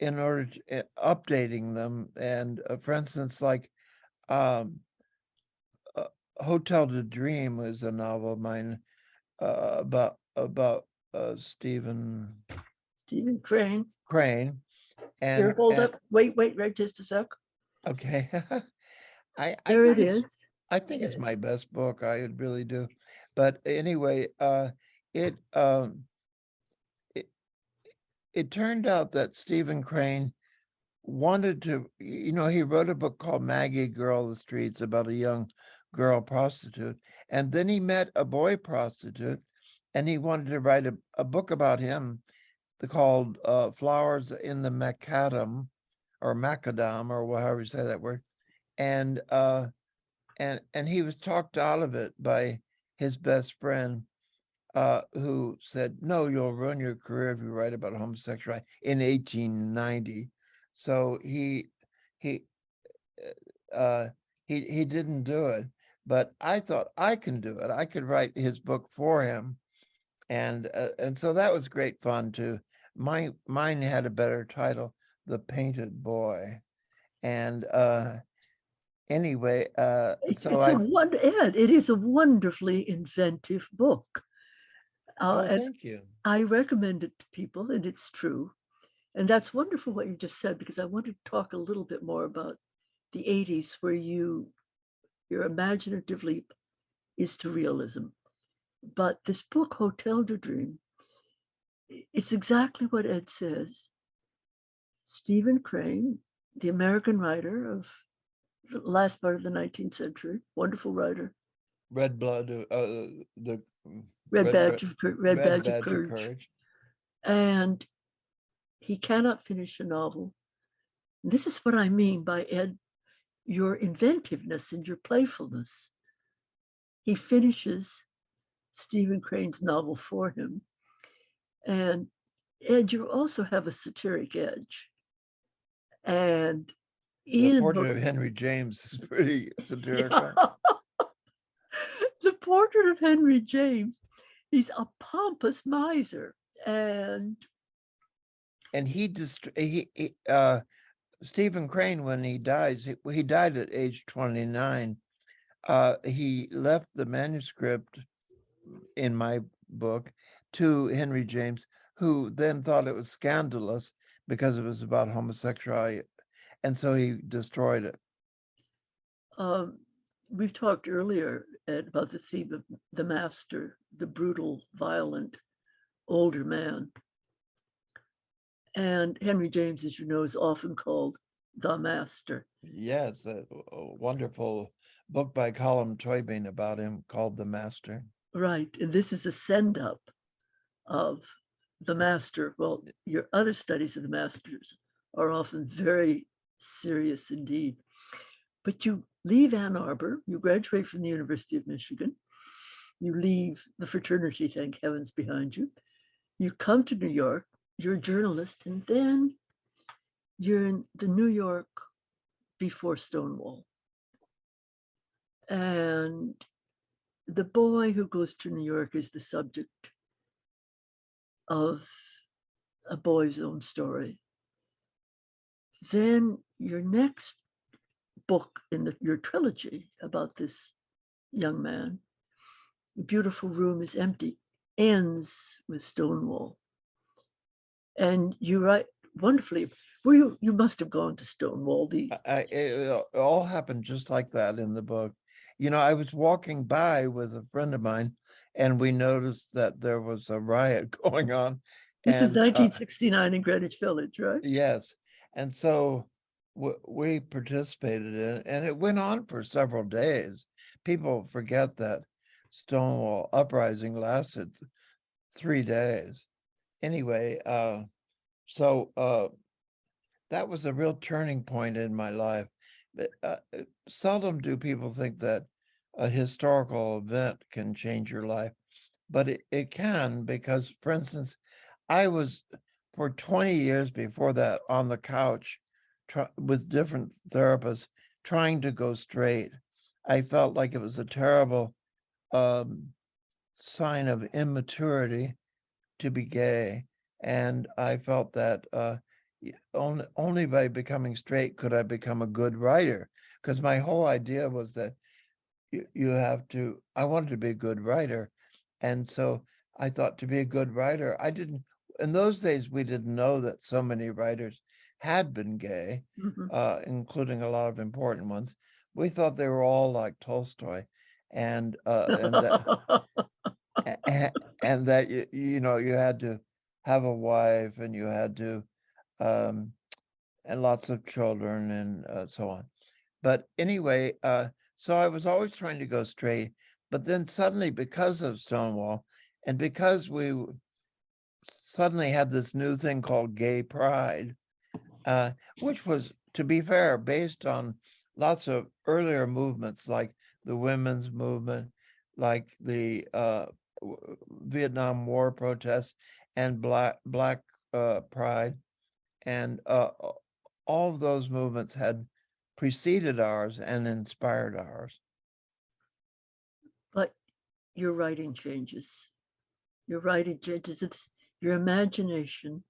in order to updating them. And for instance, like um, Hotel to Dream was a novel of mine about Stephen Crane. Crane. Here, And hold up. Wait, right just a sec. okay, I There think it is. I think it's my best book. I really do. But anyway, it it it turned out that Stephen Crane wanted to, he wrote a book called Maggie Girl of the Streets about a young girl prostitute. And then he met a boy prostitute and he wanted to write a book about him called Flowers in the Macadam or Macadam or however you say that word. And he was talked out of it by his best friend who said, no, you'll ruin your career if you write about homosexuality in 1890. So he uh, he didn't do it, but I thought I can do it. I could write his book for him, and so that was great fun too. Mine had a better title, The Painted Boy, and anyway, so Ed, it is a wonderfully inventive book. oh, And thank you. I recommend it to people, and it's true. And that's wonderful what you just said, because I want to talk a little bit more about the 80s, where your imaginative leap is to realism. But this book, Hotel de Dream, it's exactly what Ed says. Stephen Crane, the American writer of the last part of the 19th century, wonderful writer, Red blood, the Red Badge of Badge of Courage, Courage. and he cannot finish a novel. This is what I mean by, Ed, your inventiveness and your playfulness. He finishes Stephen Crane's novel for him. And Ed, you also have a satiric edge. And The in portrait of Henry James is pretty satirical. The portrait of Henry James, he's a pompous miser. And Stephen Crane, when he dies, he died at age 29. He left the manuscript in my book to Henry James, who then thought it was scandalous because it was about homosexuality, and so he destroyed it. We've talked earlier, Ed, about the theme of the master, the brutal, violent, older man. And Henry James, as you know, is often called the master. Yes, a wonderful book by Colm Toibin about him called The Master. Right. And this is a send up of the master. Well, your other studies of the masters are often very serious indeed. But you leave Ann Arbor, you graduate from the University of Michigan, you leave the fraternity, thank heavens, behind you. You come to New York, you're a journalist, and then you're in the New York before Stonewall. And the boy who goes to New York is the subject of A Boy's Own Story. Then your next book in your trilogy about this young man, The Beautiful Room is Empty, ends with Stonewall. And you write wonderfully. Well, you must have gone to Stonewall. It all happened just like that in the book. I was walking by with a friend of mine, and we noticed that there was a riot going on. This is 1969 in Greenwich Village, right? Yes. And so we participated in it, and it went on for several days. People forget that Stonewall uprising lasted 3 days. Anyway, that was a real turning point in my life. But seldom do people think that a historical event can change your life, but it can, because, for instance, I was for 20 years before that on the couch with different therapists trying to go straight. I felt like it was a terrible sign of immaturity to be gay. And I felt that only by becoming straight could I become a good writer, because my whole idea was that I wanted to be a good writer. And so I thought, to be a good writer, in those days, we didn't know that so many writers had been gay, including a lot of important ones. We thought they were all like Tolstoy, and that and that you had to have a wife, and you had to and lots of children, and so on. But anyway, so I was always trying to go straight, but then suddenly, because of Stonewall, and because we suddenly had this new thing called gay pride, which was, to be fair, based on lots of earlier movements like the women's movement, like the Vietnam War protests, and Black Pride, and all of those movements had preceded ours and inspired ours. But your writing changes. Your writing changes. Your imagination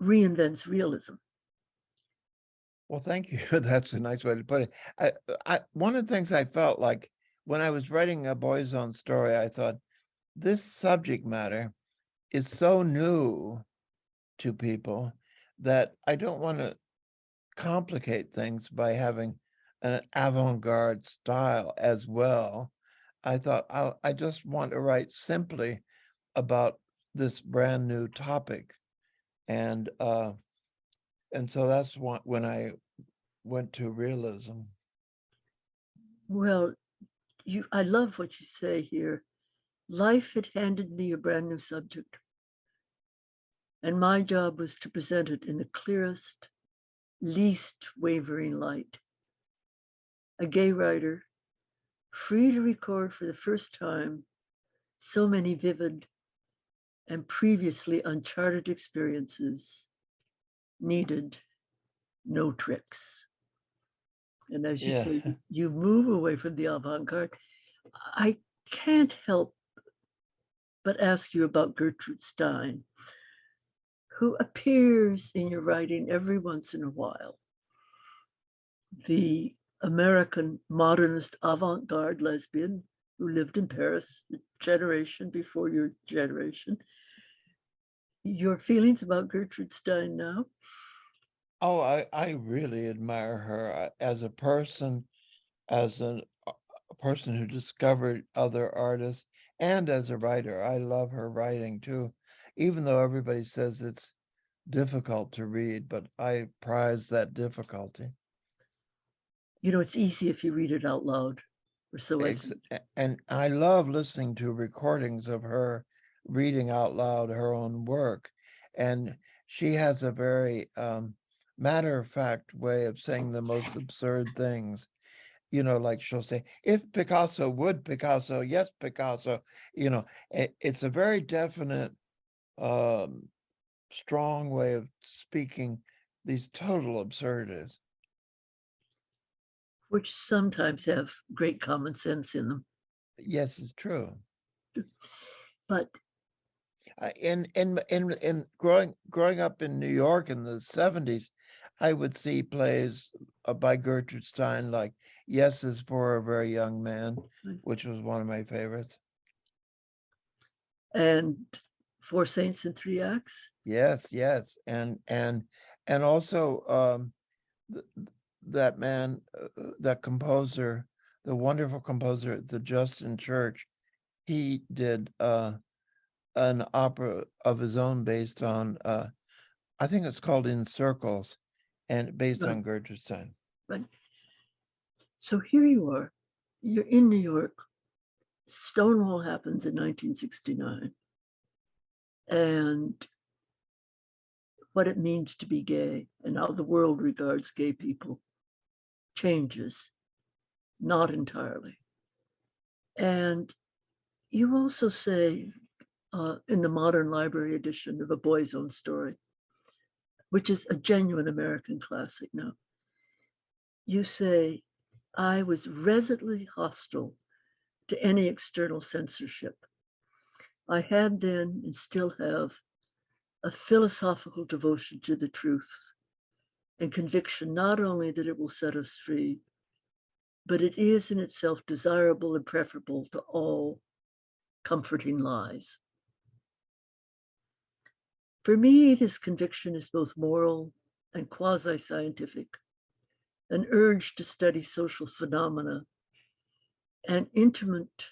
reinvents realism. Well, thank you. That's a nice way to put it. One of the things I felt like when I was writing A Boy's Own Story, I thought, this subject matter is so new to people that I don't want to complicate things by having an avant-garde style as well. I thought I just want to write simply about this brand new topic. And so that's when I went to realism. Well, I love what you say here. Life had handed me a brand new subject, and my job was to present it in the clearest, least wavering light. A gay writer, free to record for the first time so many vivid and previously uncharted experiences, needed no tricks. And as you say, Yeah. you move away from the avant-garde. I can't help but ask you about Gertrude Stein, who appears in your writing every once in a while. The American modernist avant-garde lesbian who lived in Paris a generation before your generation. Your feelings about Gertrude Stein now? Oh, I really admire her as a person, as a person who discovered other artists, and as a writer. I love her writing too, even though everybody says it's difficult to read, but I prize that difficulty. You know, it's easy if you read it out loud, or so I think. And I love listening to recordings of her reading out loud her own work. And she has a very matter-of-fact way of saying the most absurd things. You know, like she'll say, if Picasso would Picasso, yes, Picasso. You know, it's a very definite, strong way of speaking these total absurdities. Which sometimes have great common sense in them. Yes, it's true. But In growing up in New York in the 70s, I would see plays by Gertrude Stein, like Yes is for a Very Young Man, which was one of my favorites. And Four Saints and Three Acts. Yes, and also that man, that composer, the wonderful composer, the Justin Church, he did an opera of his own based on I think it's called In Circles, and based Right. on Gertrude Stein. Right. So here you are, you're in New York. Stonewall happens in 1969. And what it means to be gay and how the world regards gay people changes, not entirely. And you also say in the modern library edition of A Boy's Own Story, which is a genuine American classic now, you say, I was resolutely hostile to any external censorship. I had then and still have a philosophical devotion to the truth and conviction not only that it will set us free, but it is in itself desirable and preferable to all comforting lies. For me, this conviction is both moral and quasi-scientific, an urge to study social phenomena and intimate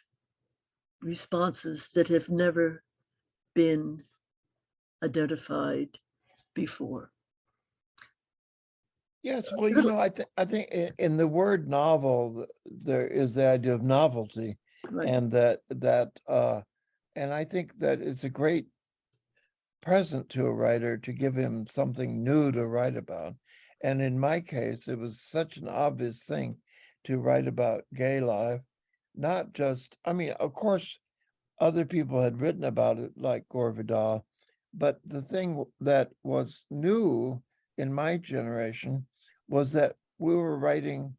responses that have never been identified before. Yes, well, you know, I think in the word novel, there is the idea of novelty, Right. and and I think that it's a great present to a writer to give him something new to write about. And in my case, it was such an obvious thing to write about gay life, not just, I mean, of course, other people had written about it, like Gore Vidal, but the thing that was new in my generation was that we were writing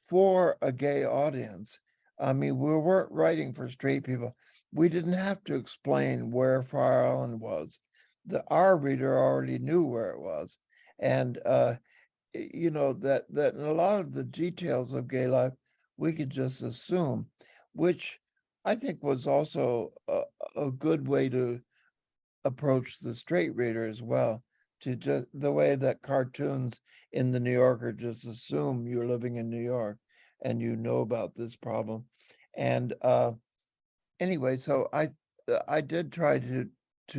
for a gay audience. I mean, we weren't writing for straight people. We didn't have to explain where Fire Island was. Our reader already knew where it was. And you know, that in a lot of the details of gay life, we could just assume, which I think was also a good way to approach the straight reader as well, to just the way that cartoons in the New Yorker just assume you're living in New York and you know about this problem. And anyway, so I did try to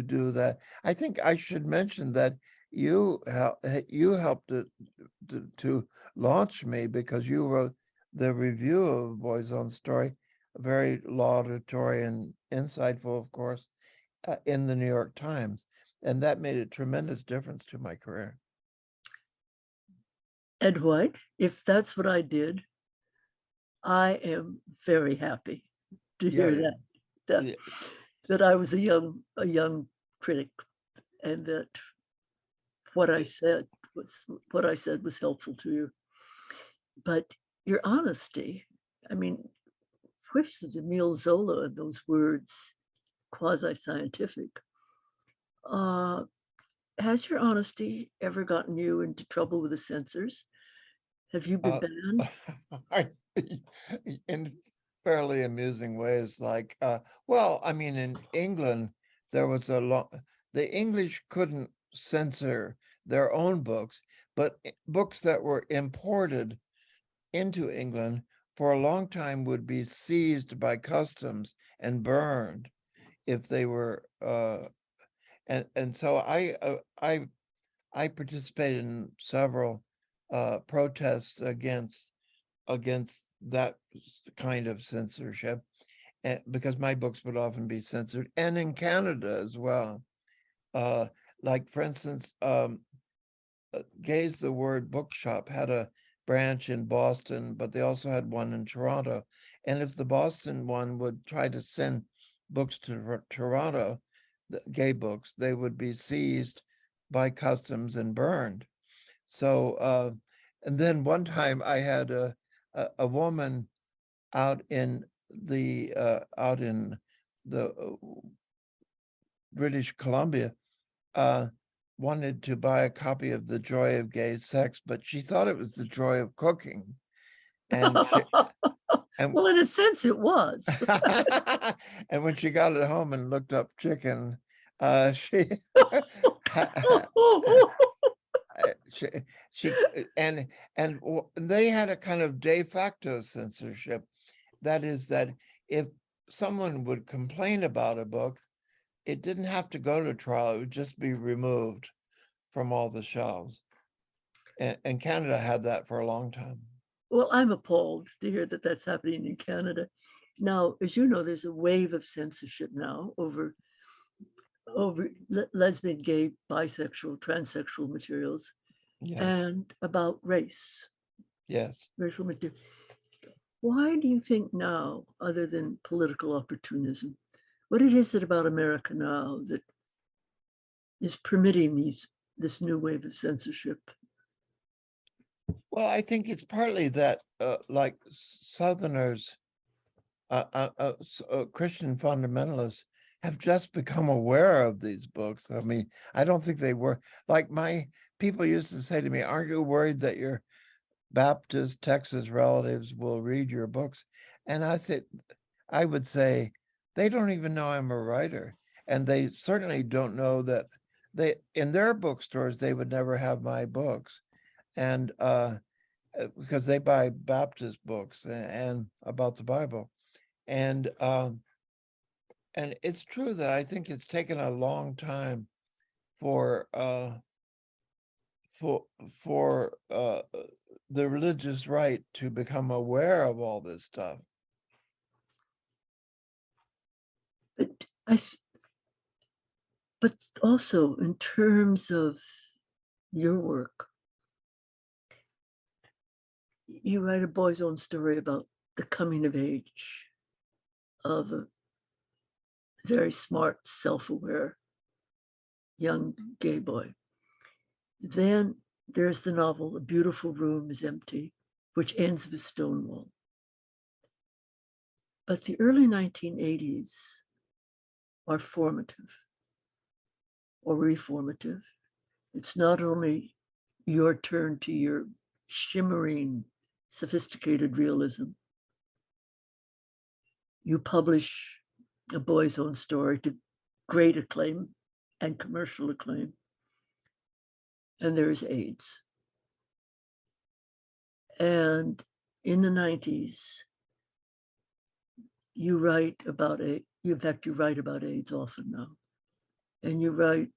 do that. I think I should mention that you helped to launch me, because you wrote the review of Boy's Own Story, very laudatory and insightful, of course, in the New York Times, and that made a tremendous difference to my career. Ed White, if that's what I did, I am very happy to hear Yeah, that yeah. that I was a young critic, and that what I said was helpful to you. But your honesty, I mean, whiffs of Emile Zola in those words, quasi-scientific. Has your honesty ever gotten you into trouble with the censors? Have you been banned? In fairly amusing ways, like, well, I mean, in England, there was the English couldn't censor their own books, but books that were imported into England for a long time would be seized by customs and burned if they were, and so I participated in several protests against that kind of censorship, because my books would often be censored, and in Canada as well. Like, for instance, Gay's The Word Bookshop had a branch in Boston, but they also had one in Toronto. And if the Boston one would try to send books to Toronto, the gay books, they would be seized by customs and burned. So, and then one time I had a woman out in the British Columbia, wanted to buy a copy of The Joy of Gay Sex, but she thought it was The Joy of Cooking. And Well, in a sense, it was. and when she got it home and looked up chicken, she she and they had a kind of de facto censorship. That is, that if someone would complain about a book, it didn't have to go to trial, it would just be removed from all the shelves. And Canada had that for a long time. Well, I'm appalled to hear that that's happening in Canada. Now, as you know, there's a wave of censorship now over lesbian, gay, bisexual, transsexual materials, Yes, and about race, yes. racial material. Why do you think now, other than political opportunism, what is it about America now that is permitting this new wave of censorship? Well, I think it's partly that, like Southerners, Christian fundamentalists have just become aware of these books. I mean, I don't think they were, like, my people used to say to me, "Aren't you worried that your Baptist Texas relatives will read your books?" And I would say, they don't even know I'm a writer. And they certainly don't know that in their bookstores, they would never have my books. And because they buy Baptist books and about the Bible. And it's true that I think it's taken a long time for the religious right to become aware of all this stuff. But but also in terms of your work, you write a boy's own story about the coming of age of a very smart, self-aware young gay boy. Then there's the novel, A Beautiful Room is Empty, which ends with Stonewall. But the early 1980s are formative or reformative. It's not only your turn to your shimmering, sophisticated realism. You publish A Boy's Own Story to great acclaim and commercial acclaim. And there is AIDS. And in the 90s, you write about AIDS. In fact, you write about AIDS often now. And you write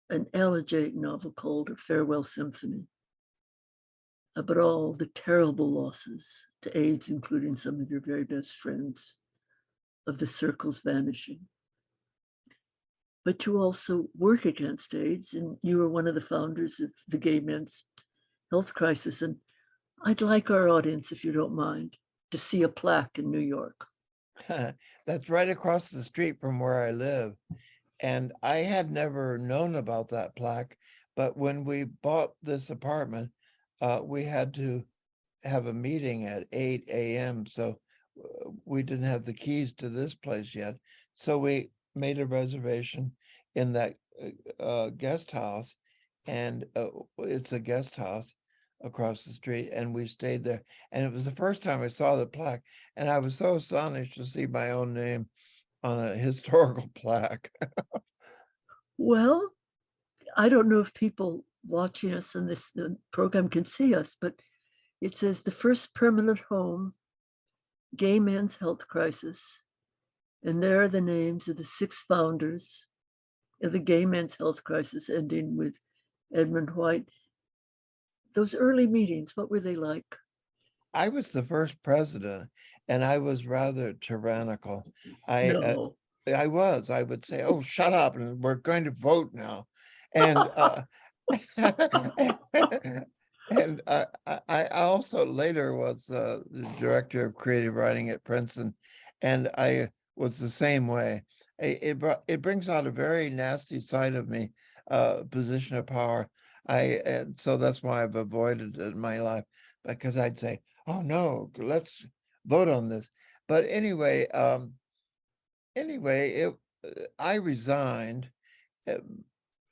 an elegiac novel called A Farewell Symphony about all the terrible losses to AIDS, including some of your very best friends, of the circles vanishing. But you also work against AIDS, and you were one of the founders of the Gay Men's Health Crisis. And I'd like our audience, if you don't mind, to see a plaque in New York. That's right across the street from where I live. And I had never known about that plaque, but when we bought this apartment, we had to have a meeting at 8 a.m. So we didn't have the keys to this place yet. So we made a reservation in that guest house, and it's a guest house across the street, and we stayed there. And it was the first time I saw the plaque, and I was so astonished to see my own name on a historical plaque. Well, I don't know if people watching us in this program can see us, but it says the first permanent home, Gay Men's Health Crisis. And there are the names of the 6 founders of the Gay Men's Health Crisis, ending with Edmund White. Those early meetings, what were they like? I was the first president, and I was rather tyrannical. I would say, "Oh, shut up, and we're going to vote now." And and I also later was the director of creative writing at Princeton, and I was the same way. It brings out a very nasty side of me, position of power. And so that's why I've avoided it in my life, because I'd say, "Oh no, let's vote on this." But anyway, I resigned, uh,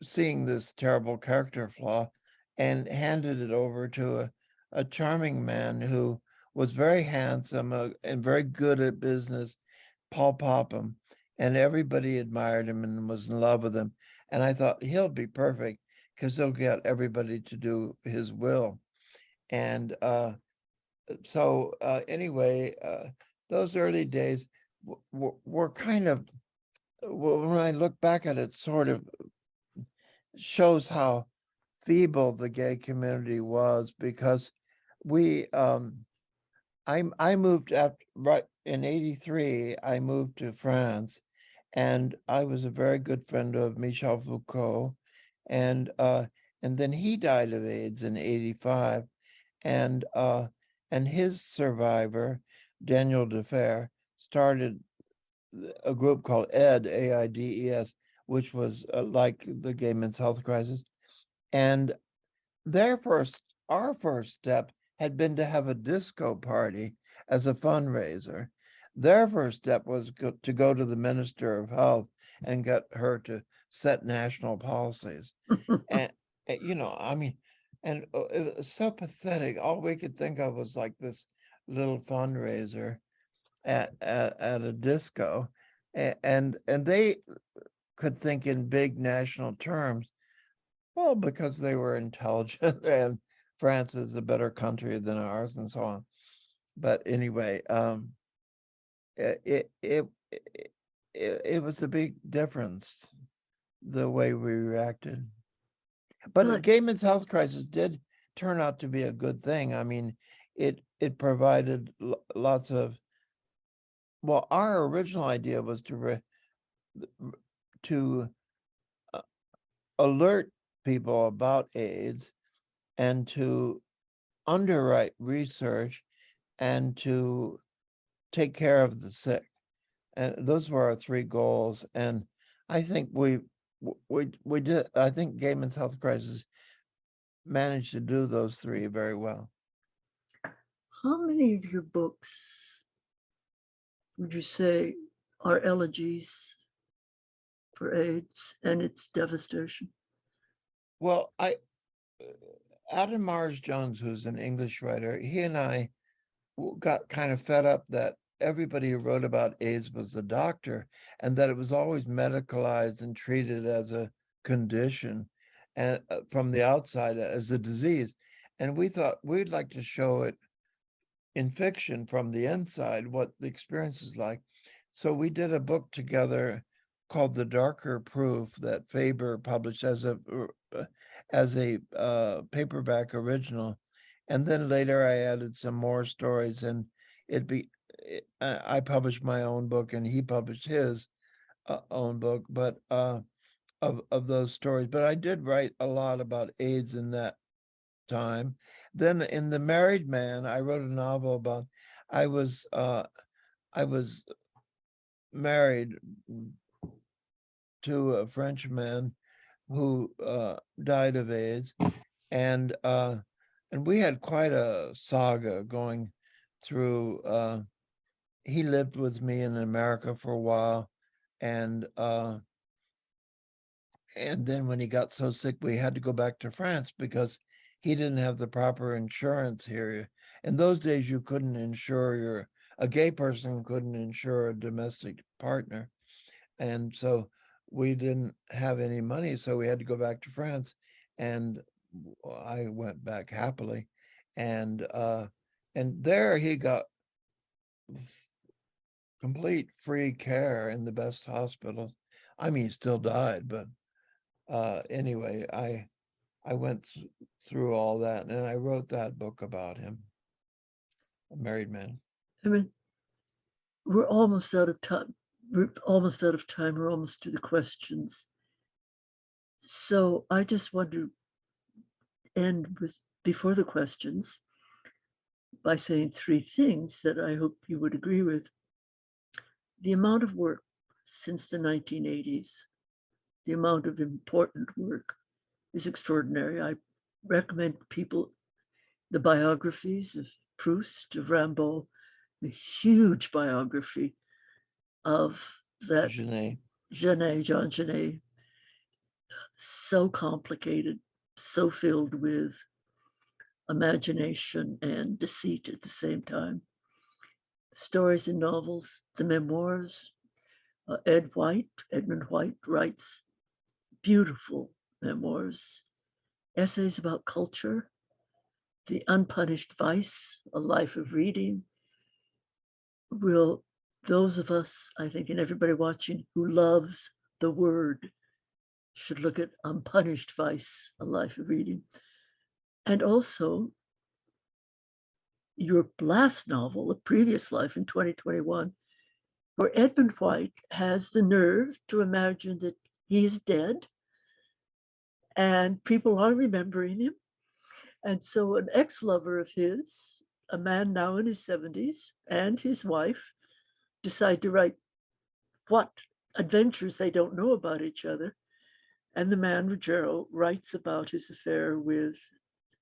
seeing this terrible character flaw, and handed it over to a charming man who was very handsome, and very good at business, Paul Popham, and everybody admired him and was in love with him. And I thought, he'll be perfect because he'll get everybody to do his will. And so anyway, those early days were kind of, when I look back at it, sort of shows how feeble the gay community was, because we I moved up right in 83. I moved to France, and I was a very good friend of Michel Foucault, and then he died of AIDS in 85, and his survivor, Daniel Defer, started a group called AIDS, which was like the Gay Men's Health Crisis. And our first step had been to have a disco party as a fundraiser. Their first step was to go to the Minister of Health and get her to set national policies. And, I mean, and it was so pathetic. All we could think of was like this little fundraiser at a disco. And they could think in big national terms. Well, because they were intelligent, and France is a better country than ours, and so on. But anyway, it was a big difference, the way we reacted. But the Gay Men's Health Crisis did turn out to be a good thing. I mean, it provided lots of, well, our original idea was to alert people about AIDS, and to underwrite research, and to take care of the sick. And those were our 3 goals. And I think we did. I think Gay Men's Health Crisis managed to do those 3 very well. How many of your books would you say are elegies for AIDS and its devastation? Well, Adam Mars Jones, who's an English writer, he and I got kind of fed up that everybody who wrote about AIDS was a doctor, and that it was always medicalized and treated as a condition, and from the outside as a disease. And we thought we'd like to show it in fiction from the inside, what the experience is like. So we did a book together called The Darker Proof that Faber published as a paperback original. And then later I added some more stories, and I published my own book and he published his own book, but of those stories. But I did write a lot about AIDS in that time. Then in The Married Man, I wrote a novel about, I was married to a Frenchman who died of AIDS, and we had quite a saga going through. He lived with me in America for a while, and then when he got so sick, we had to go back to France because he didn't have the proper insurance here. In those days, you couldn't insure a gay person couldn't insure a domestic partner. And so we didn't have any money, so we had to go back to France. And I went back happily. And there he got complete free care in the best hospitals. I mean, he still died, but anyway, I went through all that, and I wrote that book about him, A Married Man. I mean, we're almost out of time. We're almost out of time. We're almost to the questions. So I just want to end with, before the questions, by saying three things that I hope you would agree with. The amount of work since the 1980s, the amount of important work is extraordinary. I recommend people the biographies of Proust, of Rimbaud, the huge biography of that John Genet, so complicated, so filled with imagination and deceit at the same time. Stories and novels, the memoirs. Edmund White writes beautiful memoirs, essays about culture, The Unpunished Vice, A Life of Reading. Will those of us, I think, and everybody watching who loves the word should look at Unpunished Vice, A Life of Reading. And also your last novel, A Previous Life, in 2021, where Edmund White has the nerve to imagine that he is dead and people are remembering him. And so an ex-lover of his, a man now in his 70s, and his wife decide to write what adventures they don't know about each other. And the man, Ruggiero, writes about his affair with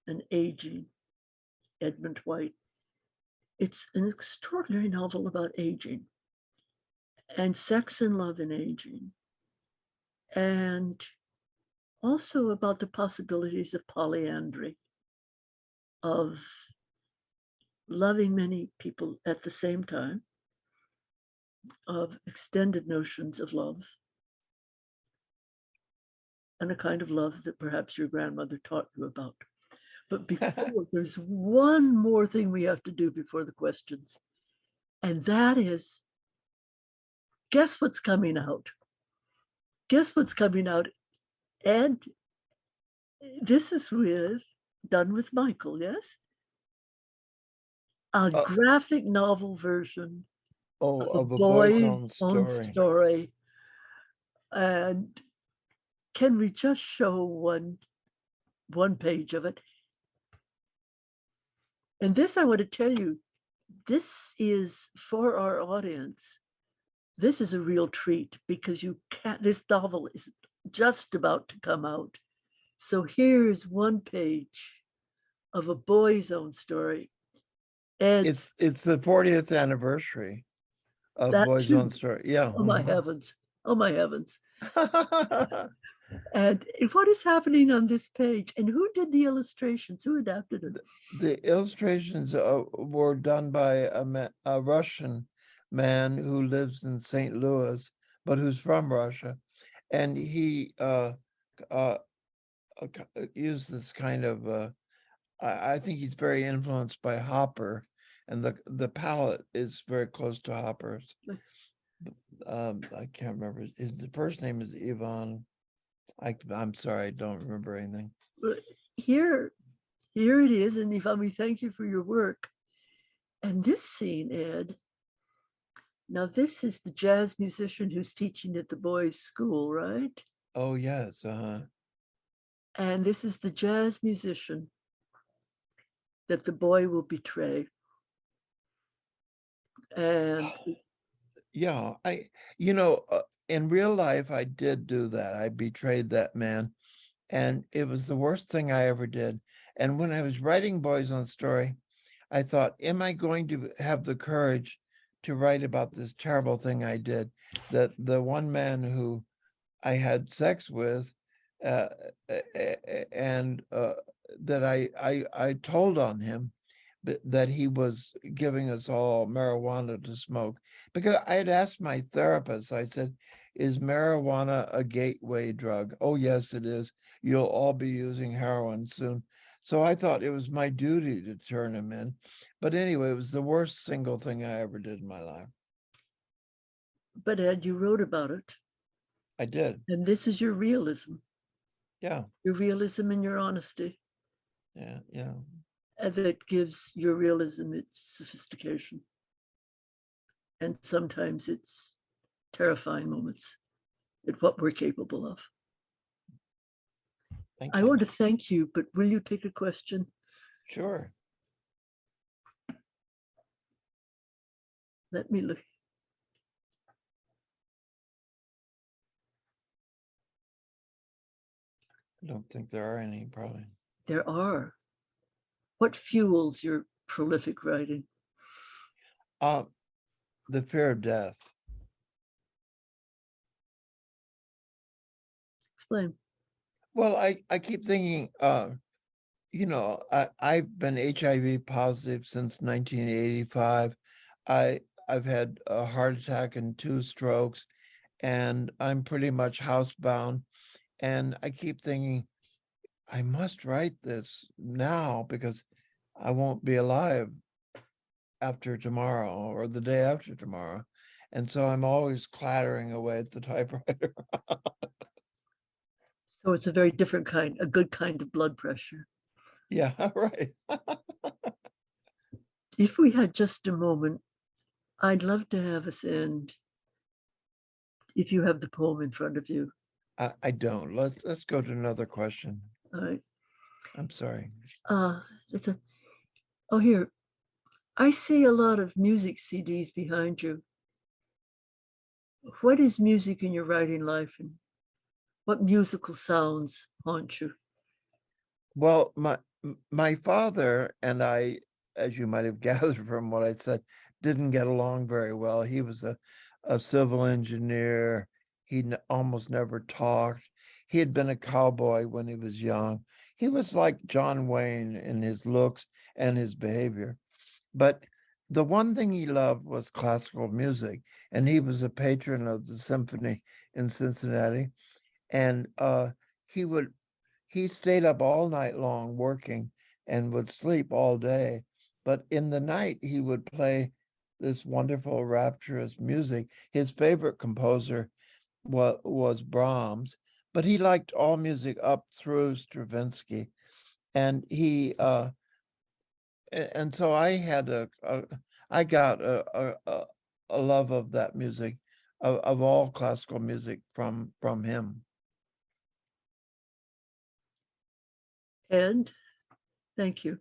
an aging Edmund White. It's an extraordinary novel about aging and sex and love in aging, and also about the possibilities of polyandry, of loving many people at the same time, of extended notions of love, and a kind of love that perhaps your grandmother taught you about. But before, there's one more thing we have to do before the questions, and that is, guess what's coming out? Guess what's coming out? And this is done with Michael, yes? A graphic novel version of a boy's own story. And can we just show one page of it? And this, I want to tell you, this is for our audience. This is a real treat because this novel is just about to come out. So here's one page of a boy's own story. And it's the 40th anniversary of Boy's Own Story. Yeah. Oh my heavens. Oh my heavens. And what is happening on this page? And who did the illustrations? Who adapted it? The illustrations were done by a Russian man who lives in St. Louis, but who's from Russia. And he used this kind of, I think he's very influenced by Hopper, and the palette is very close to Hopper's. I can't remember. The first name is Ivan. I'm sorry, I don't remember anything. But here it is. And Ivan, we thank you for your work. And this scene, Ed, now this is the jazz musician who's teaching at the boys' school, right? Oh, yes. And this is the jazz musician that the boy will betray. And Yeah, in real life, I did do that. I betrayed that man, and it was the worst thing I ever did. And when I was writing Boys on Story, I thought, am I going to have the courage to write about this terrible thing I did? That the one man who I had sex with, and that I told on him, that he was giving us all marijuana to smoke. Because I had asked my therapist, I said, is marijuana a gateway drug? Oh, yes, it is. You'll all be using heroin soon. So I thought it was my duty to turn him in. But anyway, it was the worst single thing I ever did in my life. but Ed, you wrote about it. I did. And this is your realism. Yeah. Your realism and your honesty. Yeah. Yeah. And that gives your realism its sophistication. And sometimes it's terrifying moments at what we're capable of. Thank I you. want to thank you, but will you take a question? Sure. Let me look. I don't think there are any, probably. There are. What fuels your prolific writing? The fear of death. Explain. Well, I keep thinking, I've been HIV positive since 1985. I've had a heart attack and 2 strokes, and I'm pretty much housebound. And I keep thinking, I must write this now because I won't be alive after tomorrow or the day after tomorrow. And so I'm always clattering away at the typewriter. So it's a very different kind, a good kind of blood pressure. Yeah, right. If we had just a moment, I'd love to have us end, if you have the poem in front of you. I don't. Let's go to another question. All right. I'm sorry. It's a, oh, here. I see a lot of music CDs behind you. What is music in your writing life, and what musical sounds haunt you? Well, my father and I, as you might have gathered from what I said, didn't get along very well. He was a civil engineer. He almost never talked. He had been a cowboy when he was young. He was like John Wayne in his looks and his behavior. But the one thing he loved was classical music, and he was a patron of the symphony in Cincinnati. And he stayed up all night long working and would sleep all day. But in the night, he would play this wonderful, rapturous music. His favorite composer was Brahms, but he liked all music up through Stravinsky. And and so I got a love of that music, of all classical music from him. And thank you.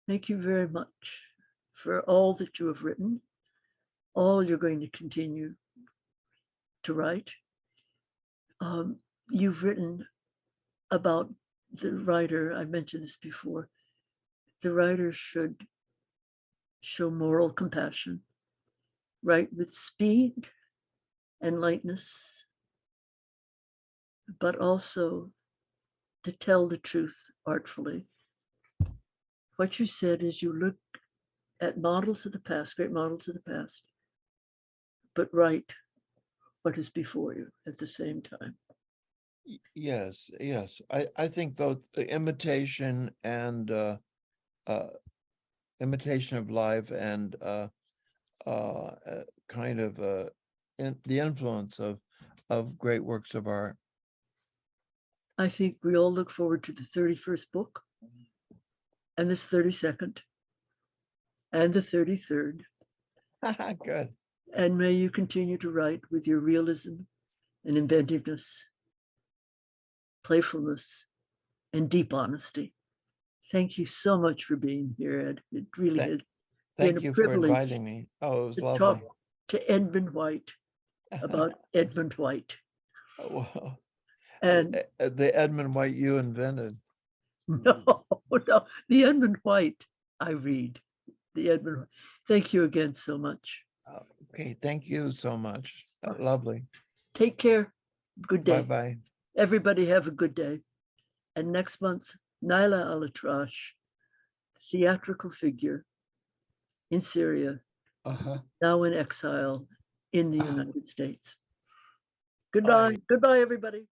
Thank you very much for all that you have written, all you're going to continue to write. You've written about the writer, I mentioned this before, the writer should show moral compassion, write with speed and lightness, but also to tell the truth artfully. What you said is you look at models of the past, great models of the past, but write what is before you at the same time. Yes, yes. I think though the imitation and imitation of life and kind of the influence of great works of art. I think we all look forward to the 31st book and this 32nd and the 33rd. Good. And may you continue to write with your realism and inventiveness, playfulness, and deep honesty. Thank you so much for being here, Ed. It really has been Thank a you for privilege inviting me. Oh, it was to lovely. talk to Edmund White about Edmund White. Wow. And The Edmund White you invented. no, the Edmund White I read. The Edmund White. Thank you again so much. Okay, thank you so much. Lovely. Take care. Good day. Bye-bye. Everybody have a good day. And next month, Naila Alatrash, theatrical figure in Syria, now in exile in the United States. Goodbye. Goodbye, everybody.